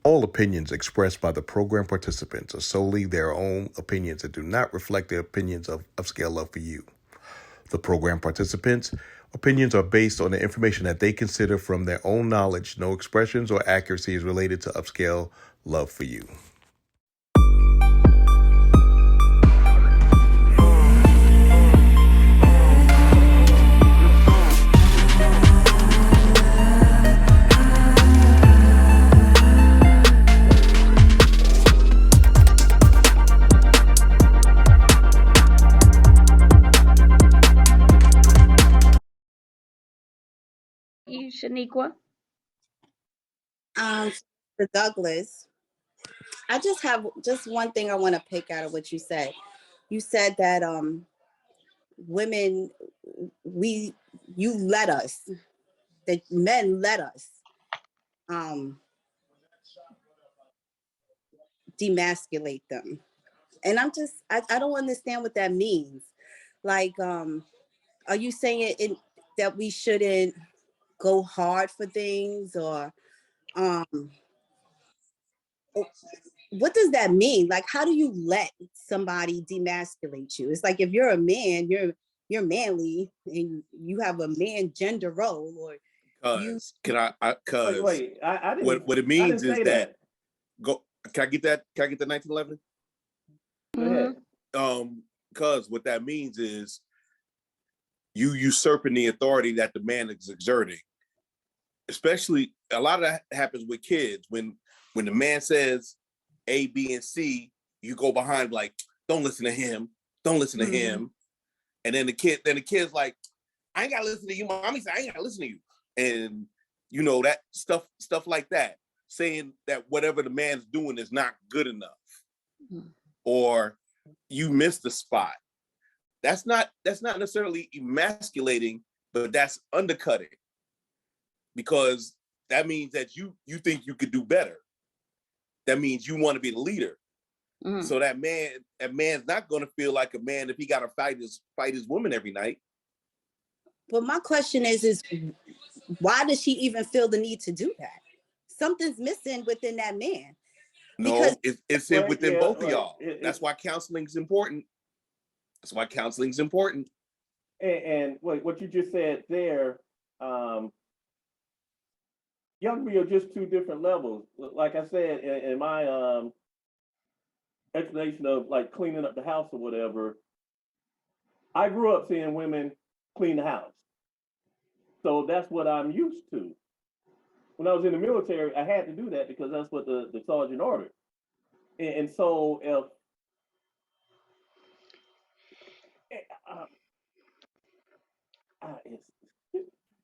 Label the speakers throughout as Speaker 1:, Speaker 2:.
Speaker 1: All opinions expressed by the program participants are solely their own opinions and do not reflect the opinions of Upscale Love for You. The program participants' opinions are based on the information that they consider from their own knowledge. No expressions or accuracy is related to Upscale Love for You.
Speaker 2: You, Shaniqua?
Speaker 3: The Douglas, I just have just one thing I want to pick out of what you said. You said that women, you let us, that men let us demasculate them. And I don't understand what that means. Like, are you saying that we shouldn't go hard for things, or what does that mean? Like, how do you let somebody demasculate you? It's like, if you're a man, you're manly and you have a man gender role, or
Speaker 4: Cause I
Speaker 5: didn't,
Speaker 4: what it means is
Speaker 5: that.
Speaker 4: Go. Can I get that? Can I get the 1911?
Speaker 5: Go ahead.
Speaker 4: Cause what that means is you usurping the authority that the man is exerting. Especially, a lot of that happens with kids. When the man says A, B, and C, you go behind like, don't listen to him, don't listen to him. And then the kid's like, I ain't gotta listen to you. Mommy said I ain't gotta listen to you. And you know, that stuff like that, saying that whatever the man's doing is not good enough, or you missed the spot. That's not necessarily emasculating, but that's undercutting, because that means that you think you could do better. That means you want to be the leader. So that man's not going to feel like a man if he got to fight his woman every night.
Speaker 3: But my question is why does she even feel the need to do that? Something's missing within that man.
Speaker 4: No, it's within both of y'all. That's why counseling is important.
Speaker 5: And what you just said there, young me are just two different levels. Like I said, in my explanation of like cleaning up the house or whatever, I grew up seeing women clean the house. So that's what I'm used to. When I was in the military, I had to do that because that's what the sergeant ordered. And so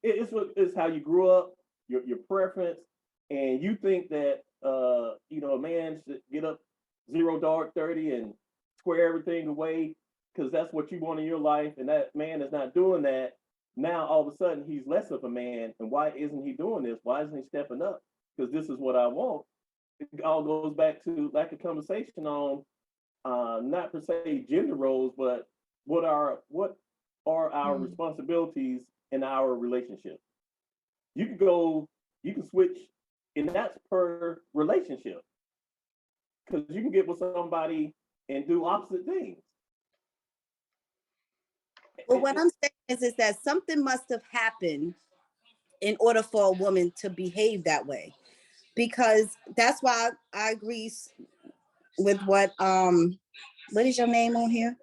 Speaker 5: it's how you grew up, your preference, and you think that a man should get up 0 dark 30 and square everything away because that's what you want in your life, and that man is not doing that. Now all of a sudden he's less of a man, and why isn't he doing this? Why isn't he stepping up? Because this is what I want. It all goes back to like a conversation on not per se gender roles, but what are our responsibilities in our relationship. You can switch, and that's per relationship, because you can get with somebody and do opposite things.
Speaker 3: Well, what I'm saying is that something must have happened in order for a woman to behave that way, because that's why I agree with what is your name on here?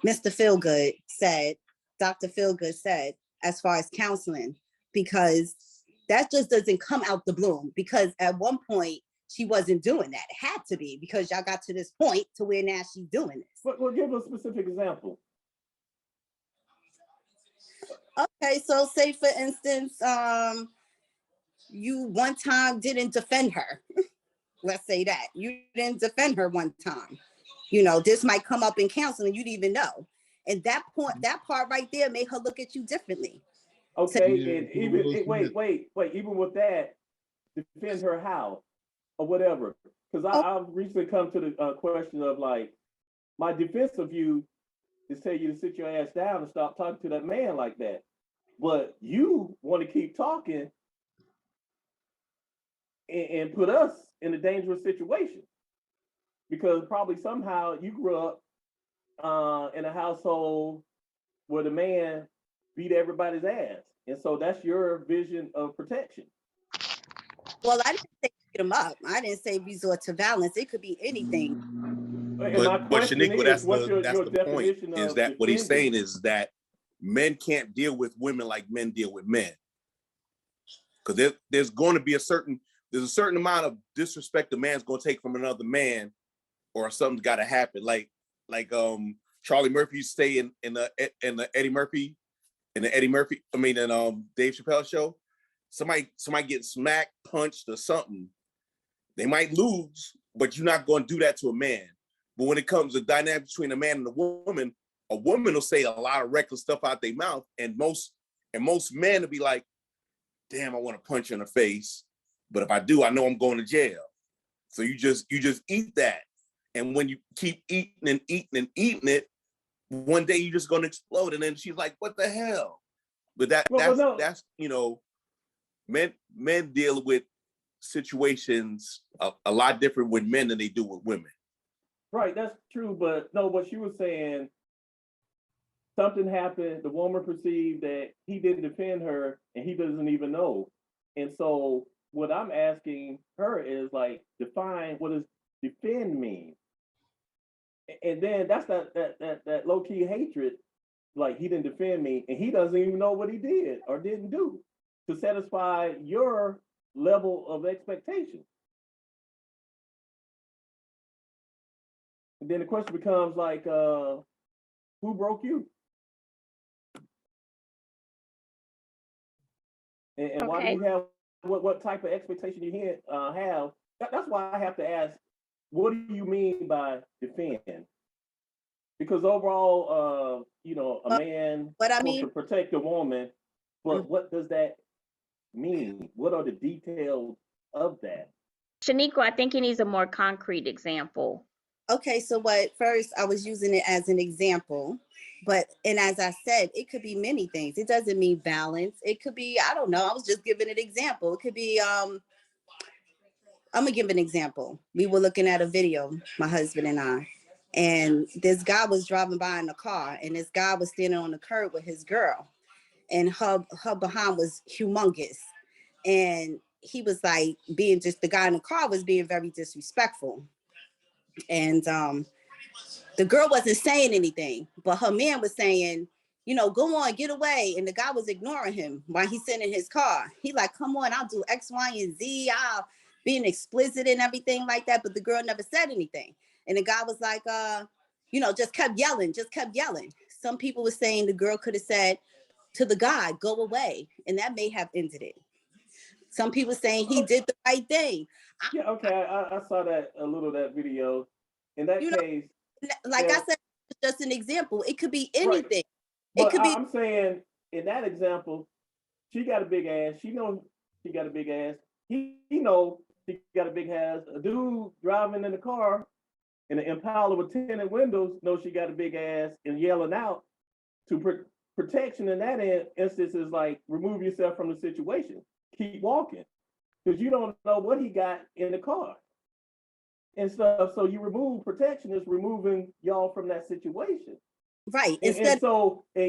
Speaker 3: Mr. Feelgood said, Dr. Feelgood said, as far as counseling, because that just doesn't come out the bloom, because at one point she wasn't doing that. It had to be, because y'all got to this point to where now she's doing this.
Speaker 5: Well, give a specific example.
Speaker 3: Okay, so say for instance, you one time didn't defend her. Let's say that you didn't defend her one time. This might come up in counseling, you didn't even know. And that part right there made her look at you differently.
Speaker 5: Okay, and even with that, defend her how or whatever. Because I've recently come to the question of like, my defense of you is tell you to sit your ass down and stop talking to that man like that. But you want to keep talking. and put us in a dangerous situation, because probably somehow you grew up in a household where the man beat everybody's ass, and so that's your vision of protection.
Speaker 3: Well, I didn't say beat them up. I didn't say resort to violence. It could be anything.
Speaker 5: And my
Speaker 4: But
Speaker 5: question
Speaker 4: Shaniqua,
Speaker 5: is, what's your
Speaker 4: that's the point.
Speaker 5: definition
Speaker 4: Is
Speaker 5: of
Speaker 4: that what he's
Speaker 5: defending?
Speaker 4: saying is that men can't deal with women like men deal with men, because there's going to be a certain amount of disrespect a man's going to take from another man, or something's got to happen. Like Charlie Murphy stay in the Eddie Murphy in Dave Chappelle show. Somebody gets smacked, punched, or something. They might lose, but you're not going to do that to a man. But when it comes to dynamic between a man and a woman will say a lot of reckless stuff out their mouth, and most men will be like, "Damn, I want to punch you in the face, but if I do, I know I'm going to jail." So you just eat that, and when you keep eating and eating and eating it, one day you're just going to explode. And then she's like, "What the hell?" But that's men deal with situations a lot different with men than they do with women.
Speaker 5: Right, that's true, but no, what she was saying, something happened, the woman perceived that he didn't defend her and he doesn't even know. And so what I'm asking her is like, define what does defend mean? And then that's that low-key hatred, like he didn't defend me and he doesn't even know what he did or didn't do to satisfy your level of expectation. And then the question becomes like, who broke you? And why do you have what type of expectation you have? That's why I have to ask, what do you mean by defend? Because overall, a man
Speaker 3: What I
Speaker 5: supposed
Speaker 3: mean,
Speaker 5: to protect a woman, but what does that mean? What are the details of that?
Speaker 2: Shaniqua, I think he needs a more concrete example.
Speaker 3: okay, so what first I was using it as an example, and as I said, it could be many things. It doesn't mean balance. It could be, I don't know, I was just giving an example. It could be I'm gonna give an example. We were looking at a video, my husband and I, and this guy was driving by in a car, and this guy was standing on the curb with his girl, and her behind was humongous, and he was like the guy in the car was being very disrespectful, and the girl wasn't saying anything, but her man was saying, go on, get away. And the guy was ignoring him while he's sitting in his car. He like, come on, I'll do X, Y, and Z. I'll being explicit and everything like that. But the girl never said anything. And the guy was like, just kept yelling. Some people were saying the girl could have said to the guy, go away. And that may have ended it. Some people saying he did the right thing.
Speaker 5: Yeah, okay, I saw that a little of that video. In that case,
Speaker 3: like I said, just an example. It could be anything.
Speaker 5: Right.
Speaker 3: It
Speaker 5: But
Speaker 3: could be.
Speaker 5: I'm saying in that example, she got a big ass. She knows she got a big ass. He knows she got a big ass. A dude driving in the car in an Impala with tinted windows knows she got a big ass and yelling out to protection in that instance is like remove yourself from the situation. Keep walking because you don't know what he got in the car and stuff. So you remove protection is removing y'all from that situation.
Speaker 3: Right.
Speaker 5: And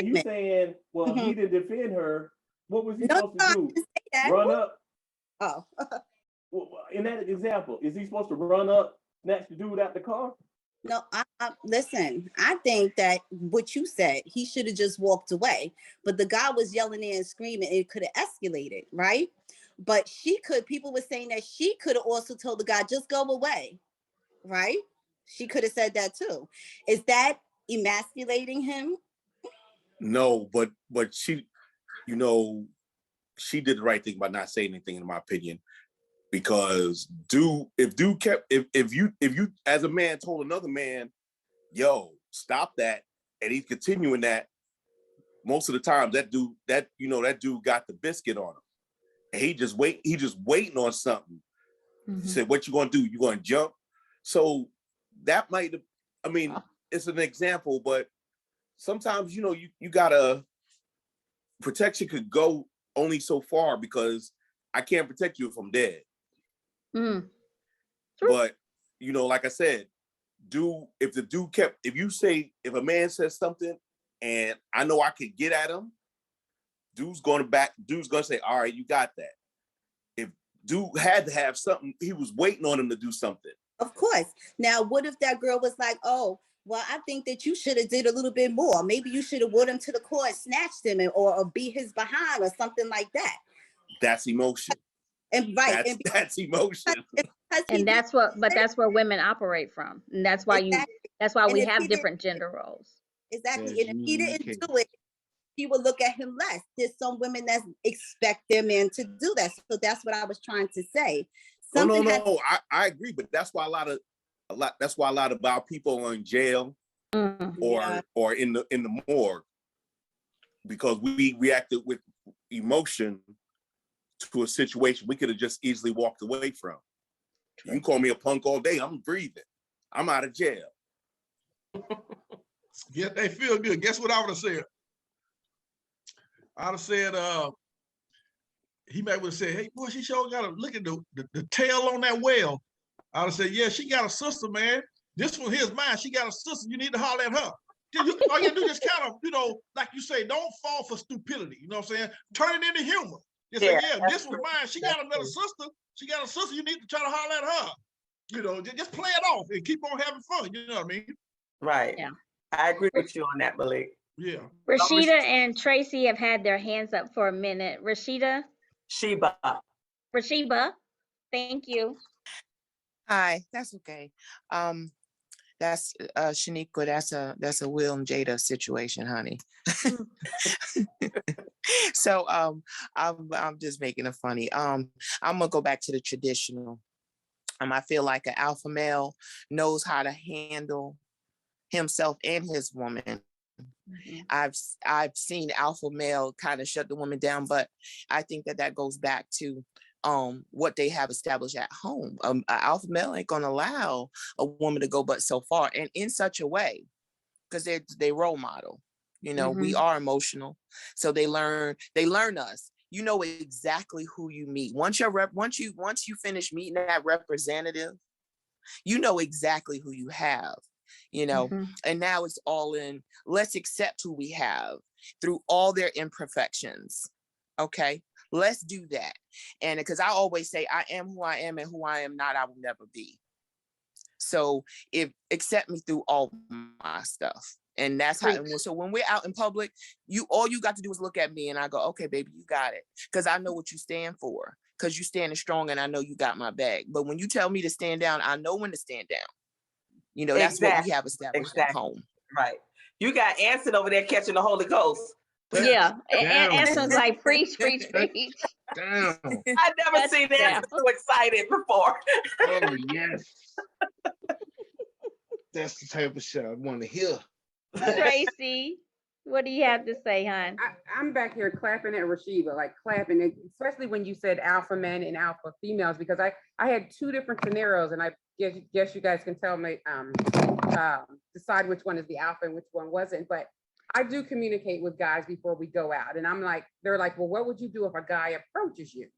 Speaker 5: you saying, well, he didn't defend her. What was he supposed to do? Run up?
Speaker 3: Oh.
Speaker 5: In that example, is he supposed to run up, snatch the dude out the car?
Speaker 3: No, listen, I think that what you said, he should have just walked away. But the guy was yelling there and screaming. It could have escalated, right? But people were saying that she could have also told the guy, just go away, right? She could have said that too. Is that emasculating him?
Speaker 4: No, but she, she did the right thing by not saying anything, in my opinion. Because if you as a man told another man, yo, stop that, and he's continuing that, most of the time that dude got the biscuit on him. And he just waiting on something. Mm-hmm. He said, what you gonna do? You gonna jump? So that might, it's an example, but sometimes, you gotta, protection could go only so far because I can't protect you if I'm dead.
Speaker 2: Mm. True.
Speaker 4: But you know, like I said, if a man says something and I know I could get at him, dude's gonna say, all right, you got that. If dude had to have something, he was waiting on him to do something.
Speaker 3: Of course. Now, what if that girl was like, oh, well, I think that you should have did a little bit more. Maybe you should have wore him to the court, snatched him, or beat his behind or something like that.
Speaker 4: That's emotion.
Speaker 3: And right.
Speaker 4: That's emotion.
Speaker 2: And that's where women operate from. And that's why we have different gender roles.
Speaker 3: Exactly. And if he didn't do it, he would look at him less. There's some women that expect their man to do that. So that's what I was trying to say.
Speaker 4: No. I agree, but that's why a lot of our people are in jail or in the morgue, because we reacted with emotion to a situation we could have just easily walked away from. You can call me a punk all day. I'm breathing. I'm out of jail.
Speaker 6: Yeah, they feel good. Guess what I would have said? I'd have said, he might would have said, hey, boy, she sure got to look at the tail on that whale. I'd have said, yeah, she got a sister, man. This one here's mine. She got a sister. You need to holler at her. All you do is kind of, like you say, don't fall for stupidity. You know what I'm saying? Turn it into humor. You say, yeah, this one's mine. She got another sister. She got a sister. You need to try to holler at her. Just play it off and keep on having fun. You know what I mean?
Speaker 7: Right.
Speaker 2: Yeah.
Speaker 7: I agree with you on that, Malik.
Speaker 6: Yeah.
Speaker 2: Rashida and Tracy have had their hands up for a minute. Rashida, thank you.
Speaker 8: Hi, that's okay. That's Shaniqua. That's a Will and Jada situation, honey. So I'm just making it funny. I'm gonna go back to the traditional. I feel like an alpha male knows how to handle himself and his woman. Mm-hmm. I've seen alpha male kind of shut the woman down, but I think that goes back to what they have established at home. An alpha male ain't gonna allow a woman to go but so far, and in such a way, because they role model. Mm-hmm. We are emotional, so they learn us. You know exactly who you meet. Once you finish meeting that representative, you know exactly who you have. Mm-hmm. And now it's all in. Let's accept who we have through all their imperfections. Okay. Let's do that. And because I always say, I am who I am, and who I am not, I will never be. So accept me through all my stuff. And that's how, so when we're out in public, all you got to do is look at me and I go, okay, baby, you got it. Because I know what you stand for, because you standing strong and I know you got my back. But when you tell me to stand down, I know when to stand down. That's what we have established at home.
Speaker 7: Right. You got Anson over there catching the Holy Ghost.
Speaker 2: Yeah, and Anson's like, preach.
Speaker 6: Damn.
Speaker 7: I've never seen Anson so excited before.
Speaker 6: Oh, yes. That's the type of shit I want to hear.
Speaker 2: Tracy, what do you have to say, hon?
Speaker 9: I'm back here clapping at Rashida, like clapping, especially when you said alpha men and alpha females, because I had two different scenarios, and I guess you guys can tell me, decide which one is the alpha and which one wasn't. But I do communicate with guys before we go out, and they're like, well, what would you do if a guy approaches you?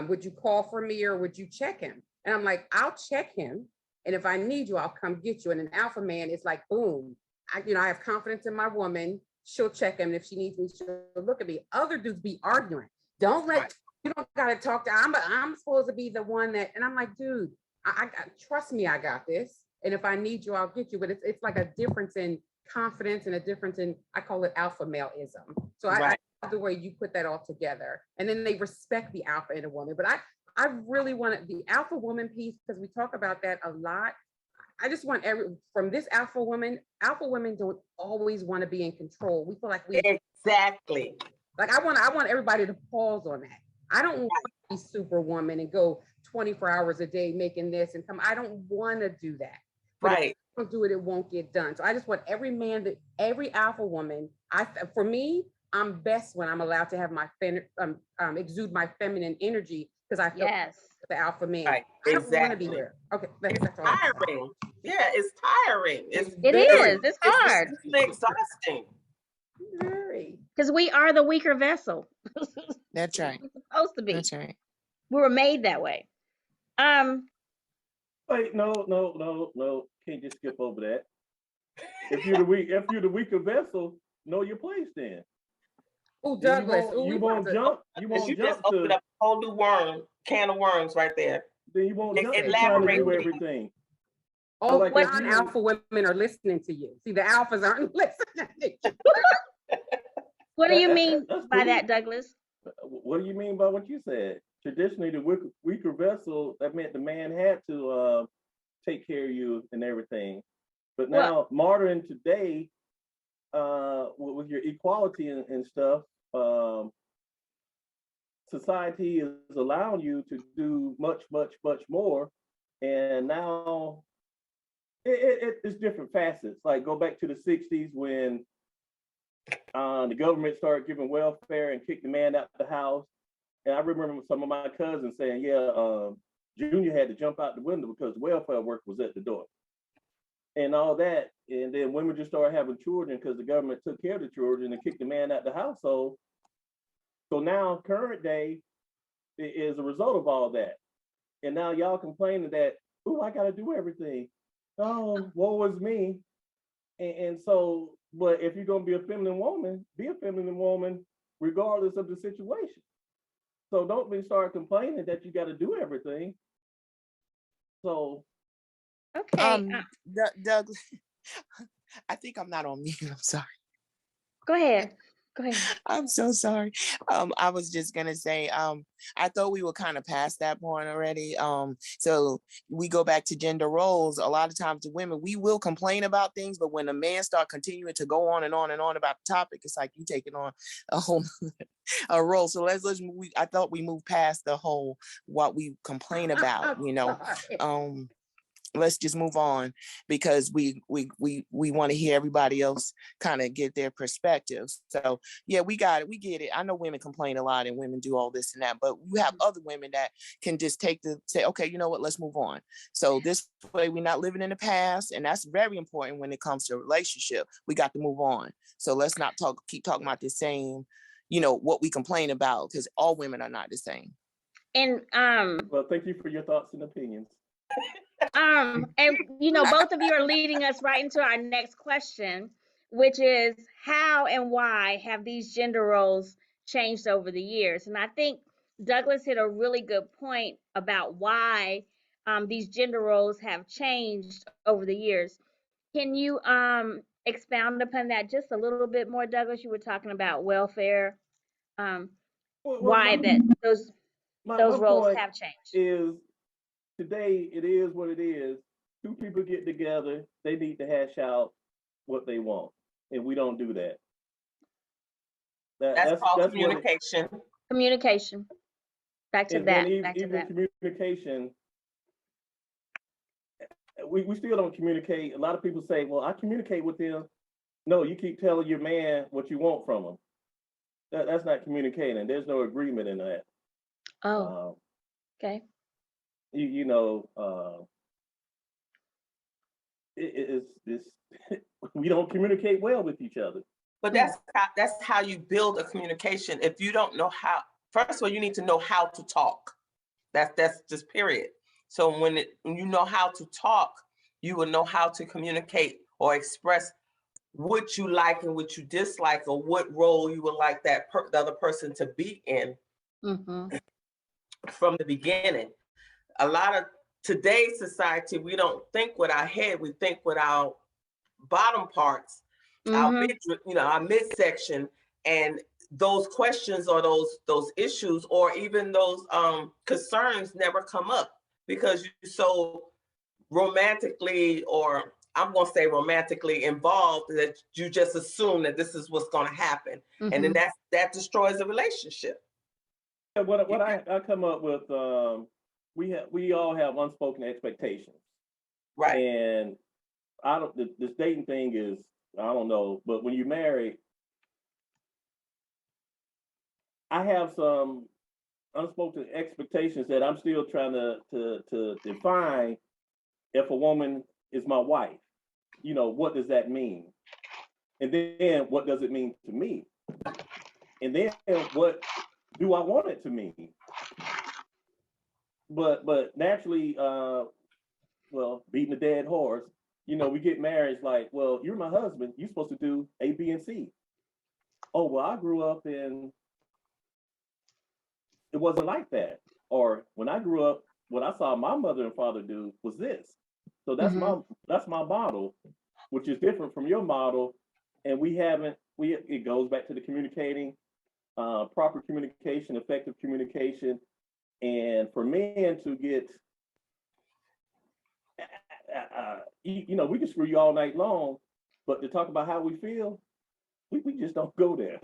Speaker 9: Would you call for me or would you check him? And I'm like, I'll check him, and if I need you, I'll come get you. And an alpha man is like, boom. I have confidence in my woman. She'll check him. And if she needs me, she'll look at me. Other dudes be arguing. You don't gotta talk to. I'm supposed to be the one that. And I'm like, dude, I trust me. I got this. And if I need you, I'll get you. But it's like a difference in confidence and a difference in, I call it alpha male-ism. So I love the way you put that all together. And then they respect the alpha in a woman. But I really want the alpha woman piece, because we talk about that a lot. I just want from this alpha women don't always want to be in control. We feel like
Speaker 7: exactly.
Speaker 9: Like I want everybody to pause on that. I don't want to be superwoman and go 24 hours a day making this and come. I don't want to do that. But if I don't do it, it won't get done. So I just want every alpha woman. For me, I'm best when I'm allowed to have my exude my feminine energy, because I feel the alpha man. Right. I don't want to be there. Okay, that's all.
Speaker 7: Tiring. Yeah, it's tiring.
Speaker 2: It is. It's hard.
Speaker 7: It's exhausting.
Speaker 9: Very.
Speaker 2: Because we are the weaker vessel.
Speaker 8: That's right.
Speaker 2: We're supposed to be.
Speaker 8: That's right.
Speaker 2: We were made that way.
Speaker 5: Wait, no. Can't just skip over that. If you're the weaker vessel, know your place then.
Speaker 9: Oh,
Speaker 5: Then
Speaker 9: Douglas.
Speaker 5: you won't jump. You
Speaker 7: Because
Speaker 5: won't
Speaker 7: you just
Speaker 5: jump
Speaker 7: opened
Speaker 5: to.
Speaker 7: up a whole new can of worms right there.
Speaker 5: Then you won't jump to trying to
Speaker 7: Elaborate,
Speaker 5: do
Speaker 7: please.
Speaker 5: everything.
Speaker 9: All
Speaker 5: like if you-
Speaker 9: non-alpha women are listening to you. See, the alphas aren't listening to you.
Speaker 2: What do you mean
Speaker 5: That's
Speaker 2: by
Speaker 5: cool.
Speaker 2: that, Douglas?
Speaker 5: What do you mean by what you said? Traditionally, the weaker vessel, that meant the man had to take care of you and everything. But now, modern today, with your equality and stuff, society is allowing you to do much more. And now it's different facets. Like go back to the 60s when the government started giving welfare and kicked the man out the house. And I remember some of my cousins saying, yeah, Junior had to jump out the window because welfare work was at the door and all that. And then women just started having children because the government took care of the children and kicked the man out the household. So now current day is a result of all that. And now y'all complaining that, oh, I got to do everything. Oh, woe is me. And so, but if you're going to be a feminine woman, be a feminine woman regardless of the situation. So don't be start complaining that you got to do everything. So,
Speaker 2: Okay.
Speaker 8: Doug, I think I'm not on mute. I'm sorry.
Speaker 2: Go ahead.
Speaker 8: I'm so sorry. I was just gonna say, I thought we were kind of past that point already. So we go back to gender roles. A lot of times, the women, we will complain about things, but when a man start continuing to go on and on and on about the topic, it's like you taking on a whole a role. So let's move. I thought we moved past the whole what we complain about. Let's just move on because we want to hear everybody else kind of get their perspectives. So yeah, we got it. We get it. I know women complain a lot and women do all this and that, but you have other women that can just say, okay, you know what, let's move on. So this way we're not living in the past. And that's very important when it comes to a relationship. We got to move on. So let's not keep talking about the same, what we complain about, because all women are not the same.
Speaker 2: And
Speaker 5: well, thank you for your thoughts and opinions.
Speaker 2: and both of you are leading us right into our next question, which is how and why have these gender roles changed over the years? And I think Douglas hit a really good point about why these gender roles have changed over the years. Can you expound upon that just a little bit more, Douglas? You were talking about welfare, why those roles have changed.
Speaker 5: Is today it is what it is. Two people get together, they need to hash out what they want, and we don't do that.
Speaker 7: That's called communication.
Speaker 2: Communication. Back to that.
Speaker 5: Even communication, we still don't communicate. A lot of people say, well, I communicate with them. No, you keep telling your man what you want from him. That's not communicating. There's no agreement in that.
Speaker 2: Oh, okay.
Speaker 5: It's we don't communicate well with each other.
Speaker 7: But that's how you build a communication. If you don't know how, first of all, you need to know how to talk. That's just period. So when you know how to talk, you will know how to communicate or express what you like and what you dislike, or what role you would like the other person to be in from the beginning. A lot of today's society, we don't think with our head, we think with our bottom parts, our midsection, and those questions or those issues or even those concerns never come up because you're so romantically, or I'm going to say romantically involved, that you just assume that this is what's going to happen. And then that destroys the relationship.
Speaker 5: What I come up with, we all have unspoken expectations.
Speaker 7: Right.
Speaker 5: And this dating thing is, I don't know, but when you're married, I have some unspoken expectations that I'm still trying to define. If a woman is my wife, what does that mean? And then what does it mean to me? And then what do I want it to mean? but naturally, well, beating a dead horse, you know, we get married. It's like, well, you're my husband. You're supposed to do A, B, and C. Oh, well, I grew up in, it wasn't like that. Or when I grew up, what I saw my mother and father do was this. So that's my model, which is different from your model. And we haven't, it goes back to the communicating, proper communication, effective communication. And for men to get, you know, we can screw you all night long, but to talk about how we feel, we just don't go there.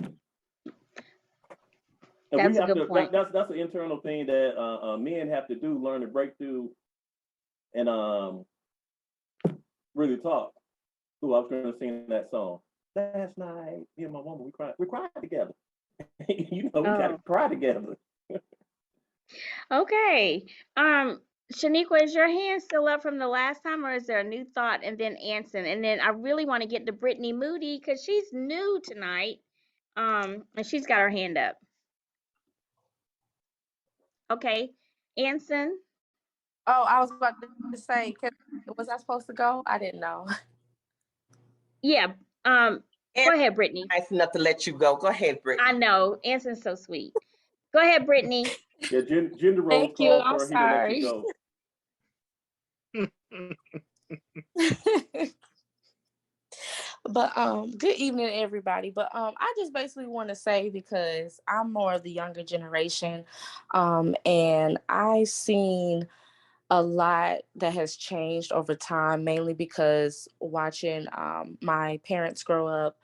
Speaker 5: And
Speaker 2: That's
Speaker 5: we
Speaker 2: a
Speaker 5: have
Speaker 2: good
Speaker 5: to,
Speaker 2: point.
Speaker 5: that's an internal thing that men have to do, learn to break through and really talk. Ooh, I was going to sing that song. Last night, me and my woman, we cried together. You know, we got to
Speaker 2: Oh,
Speaker 5: cry together.
Speaker 2: okay. Shaniqua, is your hand still up from the last time, or is there a new thought? And then Anson, and then I really want to get to Brittany Moody because she's new tonight. And she's got her hand up. Okay, Anson.
Speaker 10: Oh, I was about to say, was I supposed to go? I didn't know.
Speaker 2: Yeah. Go ahead, Brittany.
Speaker 7: Nice enough to let you go. Go ahead, Brittany.
Speaker 2: I know Anson's so sweet. Go ahead, Brittany.
Speaker 5: Yeah, gender roles
Speaker 10: Thank you.
Speaker 5: call
Speaker 10: I'm
Speaker 5: for he to let you
Speaker 10: sorry.
Speaker 5: go.
Speaker 10: But good evening, everybody. But I just basically want to say, because I'm more of the younger generation, and I've seen a lot that has changed over time, mainly because watching my parents grow up.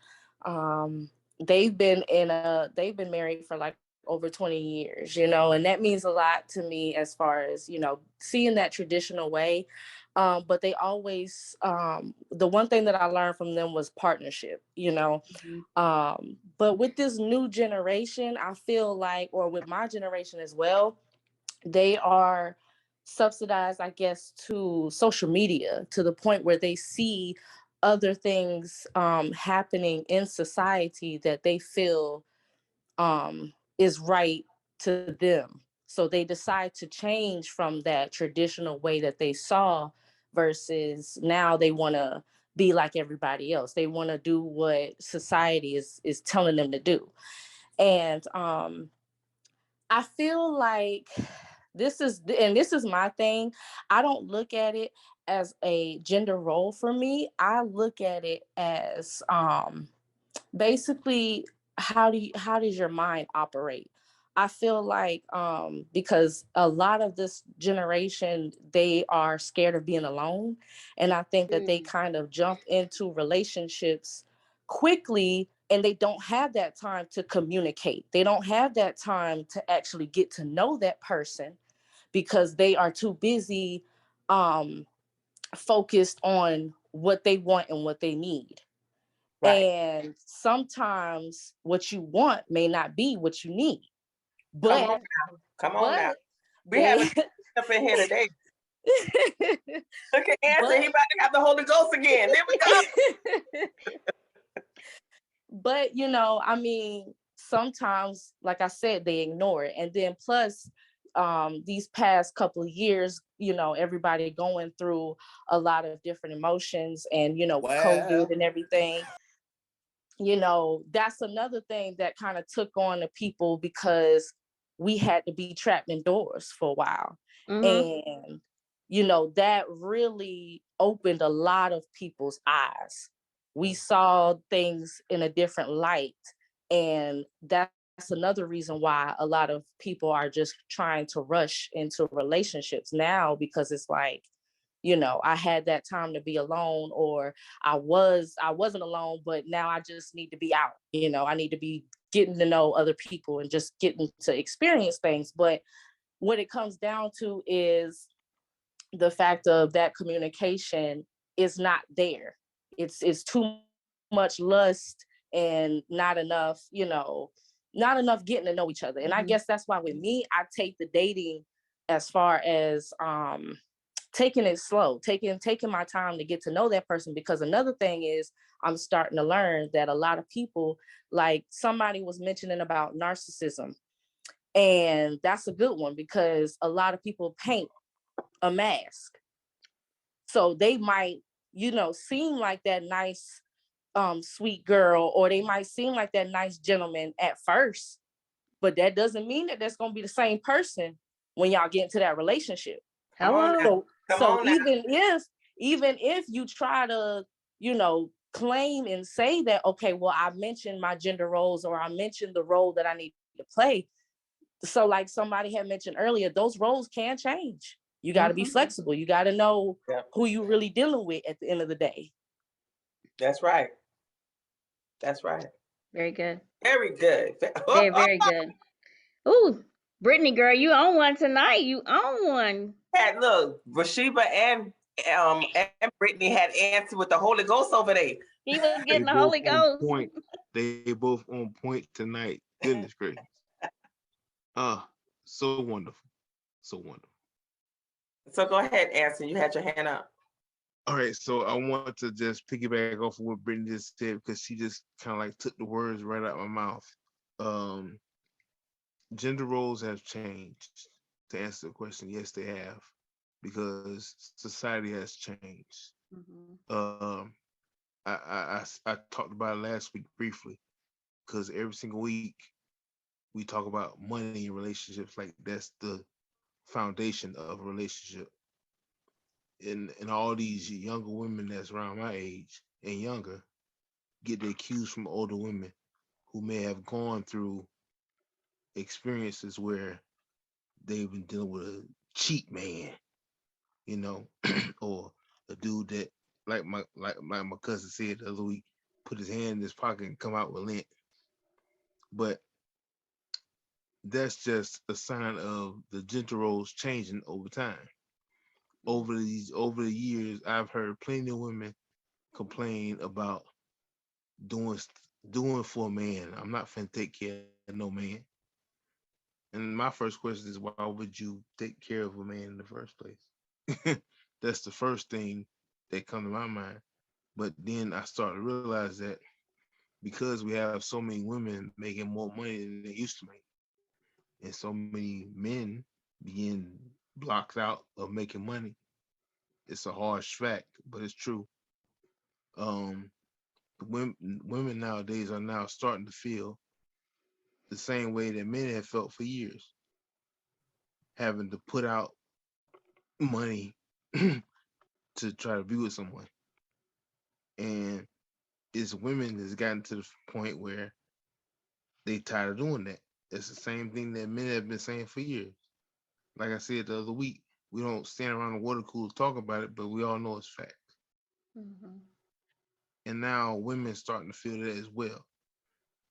Speaker 10: Um, they've been married for like over 20 years, you know, and that means a lot to me as far as, you know, seeing that traditional way. But they always, the one thing that I learned from them was partnership, you know. But with this new generation, I feel like, or with my generation as well, they are subsidized, I guess, to social media, to the point where they see other things happening in society that they feel is right to them. So they decide to change from that traditional way that they saw, versus now they want to be like everybody else. They want to do what society is telling them to do. And I feel like this is my thing. I don't look at it as a gender role for me. I look at it as basically, how does your mind operate? I feel like because a lot of this generation, they are scared of being alone, and I think that they kind of jump into relationships quickly, and they don't have that time to communicate. They don't have that time to actually get to know that person, because they are too busy um focused on what they want and what they need.
Speaker 7: Right.
Speaker 10: And sometimes what you want may not be what you need.
Speaker 7: Come
Speaker 10: But
Speaker 7: on now. Come on now.
Speaker 10: but
Speaker 7: We
Speaker 10: they
Speaker 7: haven't up in here today. Look at Anson. He about to have the Holy Ghost again. There we go.
Speaker 10: but you know, I mean, sometimes, like I said, they ignore it. And then plus these past couple of years, you know, everybody going through a lot of different emotions, and you know, with COVID and everything, you know, that's another thing that kind of took on the people, because we had to be trapped indoors for a while. And, you know, that really opened a lot of people's eyes. We saw things in a different light. And that's another reason why a lot of people are just trying to rush into relationships now, because it's like, you know, I had that time to be alone, or I wasn't alone, but now I just need to be out. You know, I need to be getting to know other people and just getting to experience things. But what it comes down to is the fact of that communication is not there. It's too much lust and not enough, you know, not enough getting to know each other. And I guess that's why with me, I take the dating as far as taking it slow, taking my time to get to know that person. Because another thing is, I'm starting to learn that a lot of people, like somebody was mentioning about narcissism, And that's a good one because a lot of people paint a mask. So they might, seem like that nice, sweet girl, or they might seem like that nice gentleman at first, but that doesn't mean that that's going to be the same person when y'all get into that relationship.
Speaker 2: Hello.
Speaker 10: So even if you try to, claim and say that, okay, well, I mentioned my gender roles, or I mentioned the role that I need to play. So like somebody had mentioned earlier, those roles can change. You got to be flexible. You got to know who you really dealing with at the end of the day.
Speaker 7: That's right. That's right.
Speaker 2: Very good.
Speaker 7: Very good.
Speaker 2: Very, very good. Ooh, Brittany, girl, you own one tonight. You own one.
Speaker 7: Hey, look, Rashiba and Brittany had answered with the Holy Ghost over there.
Speaker 2: He was getting the Holy Ghost.
Speaker 11: Point. They both on point tonight. Goodness gracious. So wonderful. So wonderful.
Speaker 7: So go ahead, Anson. You had your hand up.
Speaker 11: All right, so I want to just piggyback off of what Brittany just said, because she just kind of like took the words right out of my mouth. Gender roles have changed. To answer the question, yes, they have, because society has changed. I talked about it last week briefly, because every single week we talk about money in relationships, like that's the foundation of a relationship. And all these younger women that's around my age and younger get their cues from older women who may have gone through experiences where they've been dealing with a cheat man, or a dude that, like my cousin said the other week, put his hand in his pocket and come out with lint. But that's just a sign of the gender roles changing over time. Over the years, I've heard plenty of women complain about doing for a man. I'm not finna take care of no man. And my first question is, why would you take care of a man in the first place? That's the first thing that come to my mind. But then I started to realize that because we have so many women making more money than they used to make, and so many men being blocked out of making money, it's a harsh fact, but it's true. Women nowadays are now starting to feel the same way that men have felt for years, having to put out money to try to be with someone. And it's women that's gotten to the point where they tired of doing that. It's the same thing that men have been saying for years. Like I said the other week, we don't stand around the water cooler talk about it, but we all know it's fact. And now women starting to feel that as well.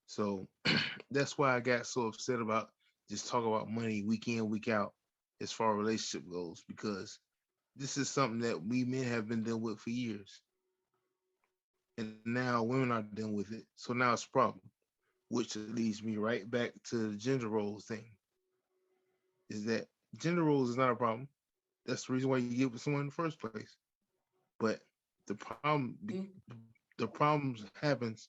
Speaker 11: So that's why I got so upset about just talking about money week in, week out, as far as relationship goes, because this is something that we men have been dealing with for years. And now women are dealing with it. So now it's a problem, which leads me right back to the gender roles thing. Is that gender roles is not a problem. That's the reason why you get with someone in the first place. But the problems happens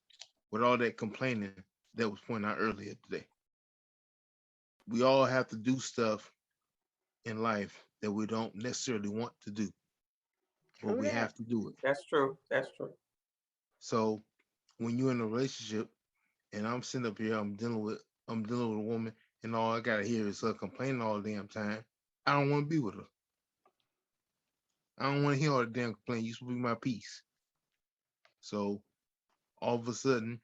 Speaker 11: with all that complaining that was pointed out earlier today. We all have to do stuff in life that we don't necessarily want to do, but we have to do it.
Speaker 7: That's true. That's true.
Speaker 11: So when you're in a relationship and I'm sitting up here, I'm dealing with a woman, and all I gotta hear is her complaining all the damn time, I don't want to be with her. I don't want to hear all the damn complaining. You should be my peace. So all of a sudden,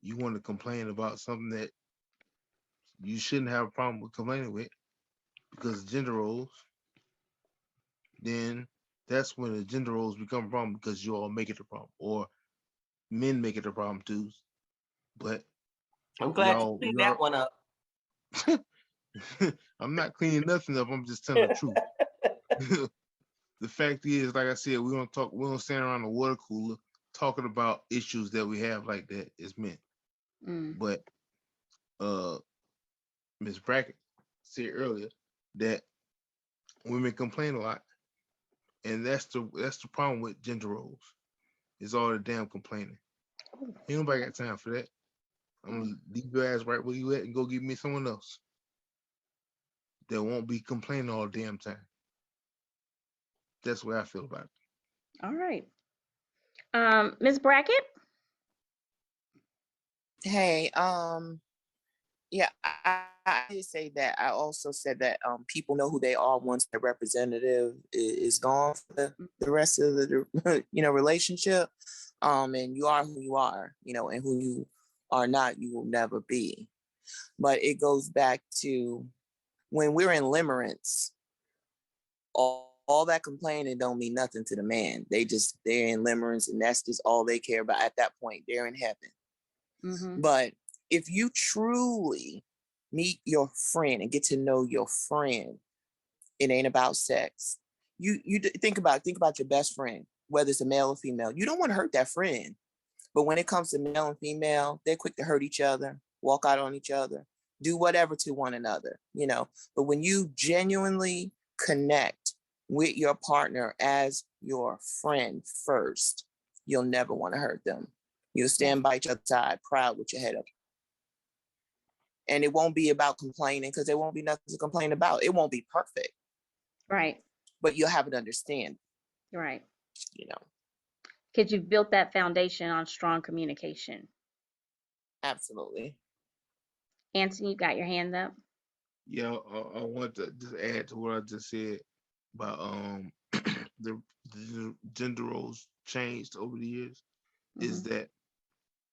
Speaker 11: you want to complain about something that you shouldn't have a problem with complaining with, because gender roles. Then that's when the gender roles become a problem, because you all make it a problem, or men make it a problem too. But
Speaker 7: I'm glad you cleaned that one up.
Speaker 11: I'm not cleaning nothing up. I'm just telling the truth. The fact is, like I said, we don't stand around the water cooler talking about issues that we have like that as men. But Ms. Brackett said earlier that women complain a lot, and that's the problem with gender roles. It's all the damn complaining. Ain't nobody got time for that. I'm gonna leave your ass right where you at and go give me someone else. that won't be complaining all the damn time. That's the way I feel about it.
Speaker 2: All right. Ms. Brackett?
Speaker 8: Hey, yeah, I did say that. I also said that people know who they are once their representative is gone for the rest of the relationship. And you are who you are, and who you are not, you will never be. But it goes back to when we're in limerence, all that complaining don't mean nothing to the man. They're in limerence, and that's just all they care about at that point. They're in heaven.
Speaker 2: Mm-hmm.
Speaker 8: But if you truly meet your friend and get to know your friend, it ain't about sex. You think about your best friend, whether it's a male or female. You don't want to hurt that friend. But when it comes to male and female, they're quick to hurt each other, walk out on each other, do whatever to one another, But when you genuinely connect with your partner as your friend first, you'll never want to hurt them. You'll stand by each other's side, proud with your head up. And it won't be about complaining, because there won't be nothing to complain about. It won't be perfect.
Speaker 2: Right.
Speaker 8: But you'll have an understanding.
Speaker 2: Right. Because you've built that foundation on strong communication.
Speaker 8: Absolutely.
Speaker 2: Anson, you got your hand up.
Speaker 11: Yeah, I want to just add to what I just said about the gender roles changed over the years.
Speaker 2: Mm-hmm.
Speaker 11: Is that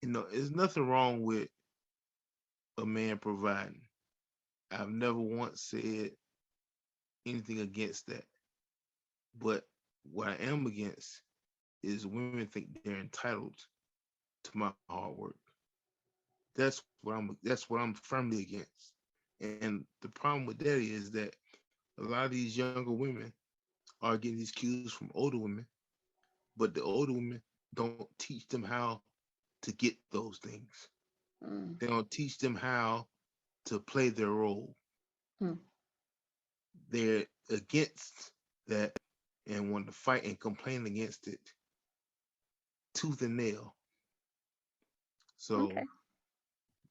Speaker 11: there's nothing wrong with a man providing. I've never once said anything against that. But what I am against is women think they're entitled to my hard work. That's what I'm firmly against. And the problem with that is that a lot of these younger women are getting these cues from older women, but the older women don't teach them how to get those things.
Speaker 2: Mm.
Speaker 11: They don't teach them how to play their role.
Speaker 2: Mm.
Speaker 11: They're against that and want to fight and complain against it tooth and nail. So
Speaker 2: Okay.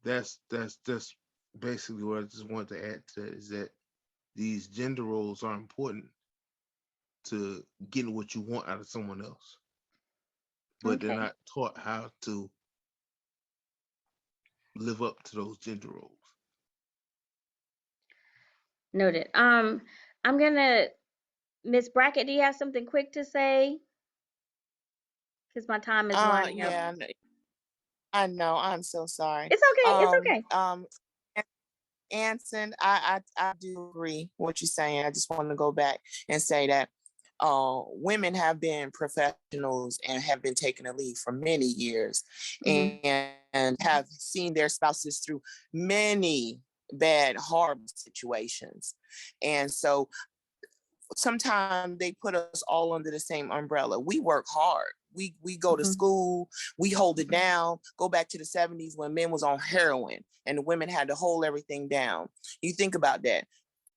Speaker 11: that's basically what I just wanted to add to that, is that these gender roles are important to getting what you want out of someone else, but they're not taught how to live up to those gender roles.
Speaker 2: Noted. I'm gonna, Miss Brackett, do you have something quick to say? Because my time is running up.
Speaker 8: Yeah, I know. I'm so sorry.
Speaker 2: It's okay. It's okay.
Speaker 8: Anson, I do agree with what you're saying. I just want to go back and say that women have been professionals and have been taking a lead for many years, and have seen their spouses through many bad, horrible situations. And so sometimes they put us all under the same umbrella. We work hard. We go to school, we hold it down. Go back to the 70s when men was on heroin and the women had to hold everything down. You think about that.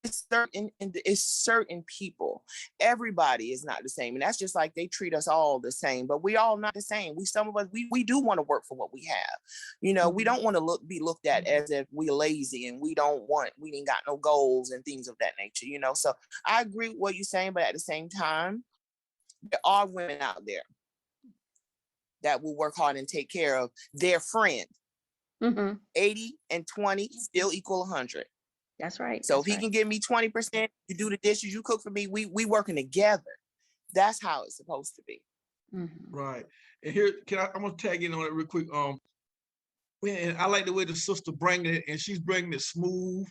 Speaker 8: It's certain people. Everybody is not the same. And that's just like they treat us all the same, but we all not the same. Some of us, we do want to work for what we have. We don't want to be looked at as if we lazy and we ain't got no goals and things of that nature, So I agree with what you're saying, but at the same time, there are women out there that will work hard and take care of their friend. 80 and 20 still equal 100.
Speaker 2: That's right.
Speaker 8: So if he can give me 20%, you do the dishes, you cook for me, we working together. That's how it's supposed to be.
Speaker 6: Right. And here, I'm gonna tag in on it real quick. And I like the way the sister bringing it, and she's bringing it smooth,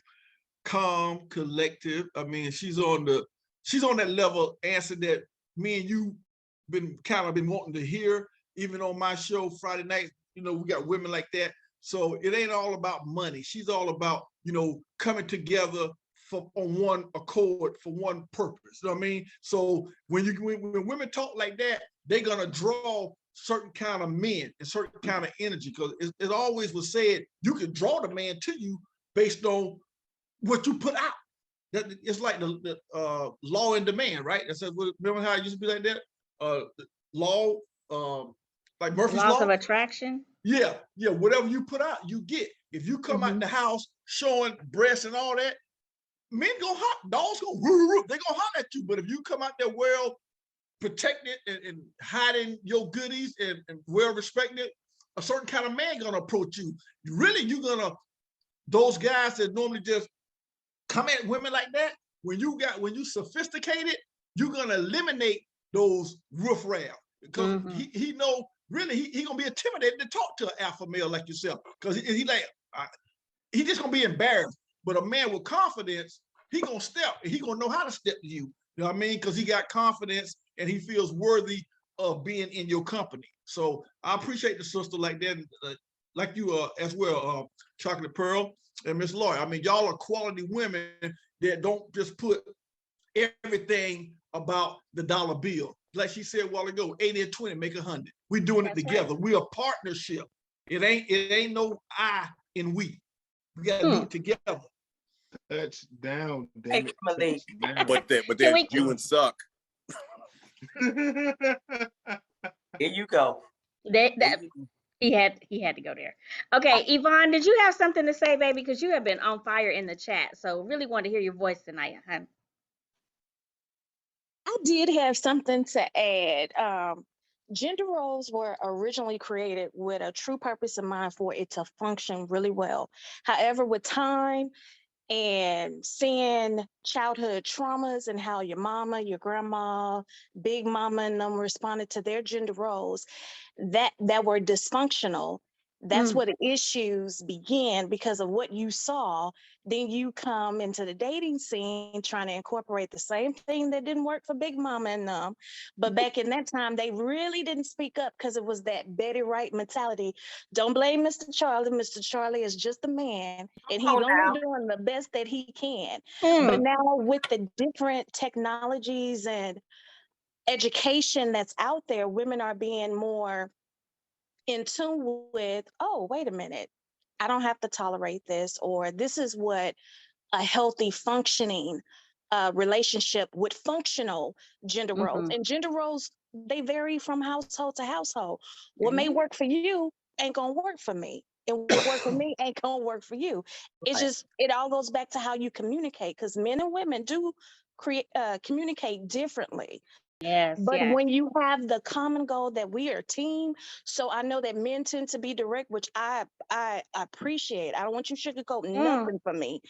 Speaker 6: calm, collective. I mean, she's on that level answer that me and you been wanting to hear. Even on my show Friday night, we got women like that. So it ain't all about money. She's all about, coming together on one accord for one purpose. You know what I mean? So when women talk like that, they're gonna draw certain kind of men and certain kind of energy, because it always was said you can draw the man to you based on what you put out. That it's like the law and demand, right? That says, remember how it used to be like that? Law, like Murphy's Law.
Speaker 2: Laws of attraction.
Speaker 6: Yeah. Whatever you put out, you get. If you come out the house showing breasts and all that, men gonna hunt, dogs gonna roo, they gonna holler at you. But if you come out there well protected and hiding your goodies and well respected, a certain kind of man gonna approach you. Really, you're gonna, those guys that normally just come at women like that, when you sophisticated, you're gonna eliminate those riffraff because he know really he gonna be intimidated to talk to an alpha male like yourself because he like he just gonna be embarrassed. But a man with confidence, he gonna step and he gonna know how to step to you. You know what I mean? Because he got confidence and he feels worthy of being in your company. So I appreciate the sister like that, like you as well, Chocolate Pearl and Miss Lloyd. I mean, y'all are quality women that don't just put everything about the dollar bill. Like she said a while ago, 80 and 20 make 100. We're doing it together. Right. We're a partnership. It ain't no I and we. We gotta do it together.
Speaker 11: Touch down, damn it. Down.
Speaker 4: But then you and suck.
Speaker 7: Here you go.
Speaker 2: He had to go there. Okay, Yvonne, did you have something to say, baby? Because you have been on fire in the chat. So really want to hear your voice tonight, honey.
Speaker 12: I did have something to add. Gender roles were originally created with a true purpose in mind for it to function really well. However, with time and seeing childhood traumas and how your mama, your grandma, big mama and them responded to their gender roles that were dysfunctional, that's where the issues began because of what you saw. Then you come into the dating scene trying to incorporate the same thing that didn't work for Big Mama and them. But back in that time, they really didn't speak up because it was that Betty Wright mentality. Don't blame Mr. Charlie. Mr. Charlie is just a man and he's only doing the best that he can. But now with the different technologies and education that's out there, women are being more in tune with, oh, wait a minute, I don't have to tolerate this, or this is what a healthy functioning relationship with functional gender roles. And gender roles, they vary from household to household. What may work for you ain't gonna work for me. And what worked for me ain't gonna work for you. It's just, it all goes back to how you communicate, because men and women do communicate differently. But when you have the common goal that we are a team, so I know that men tend to be direct, which I appreciate. I don't want you to sugarcoat nothing for me.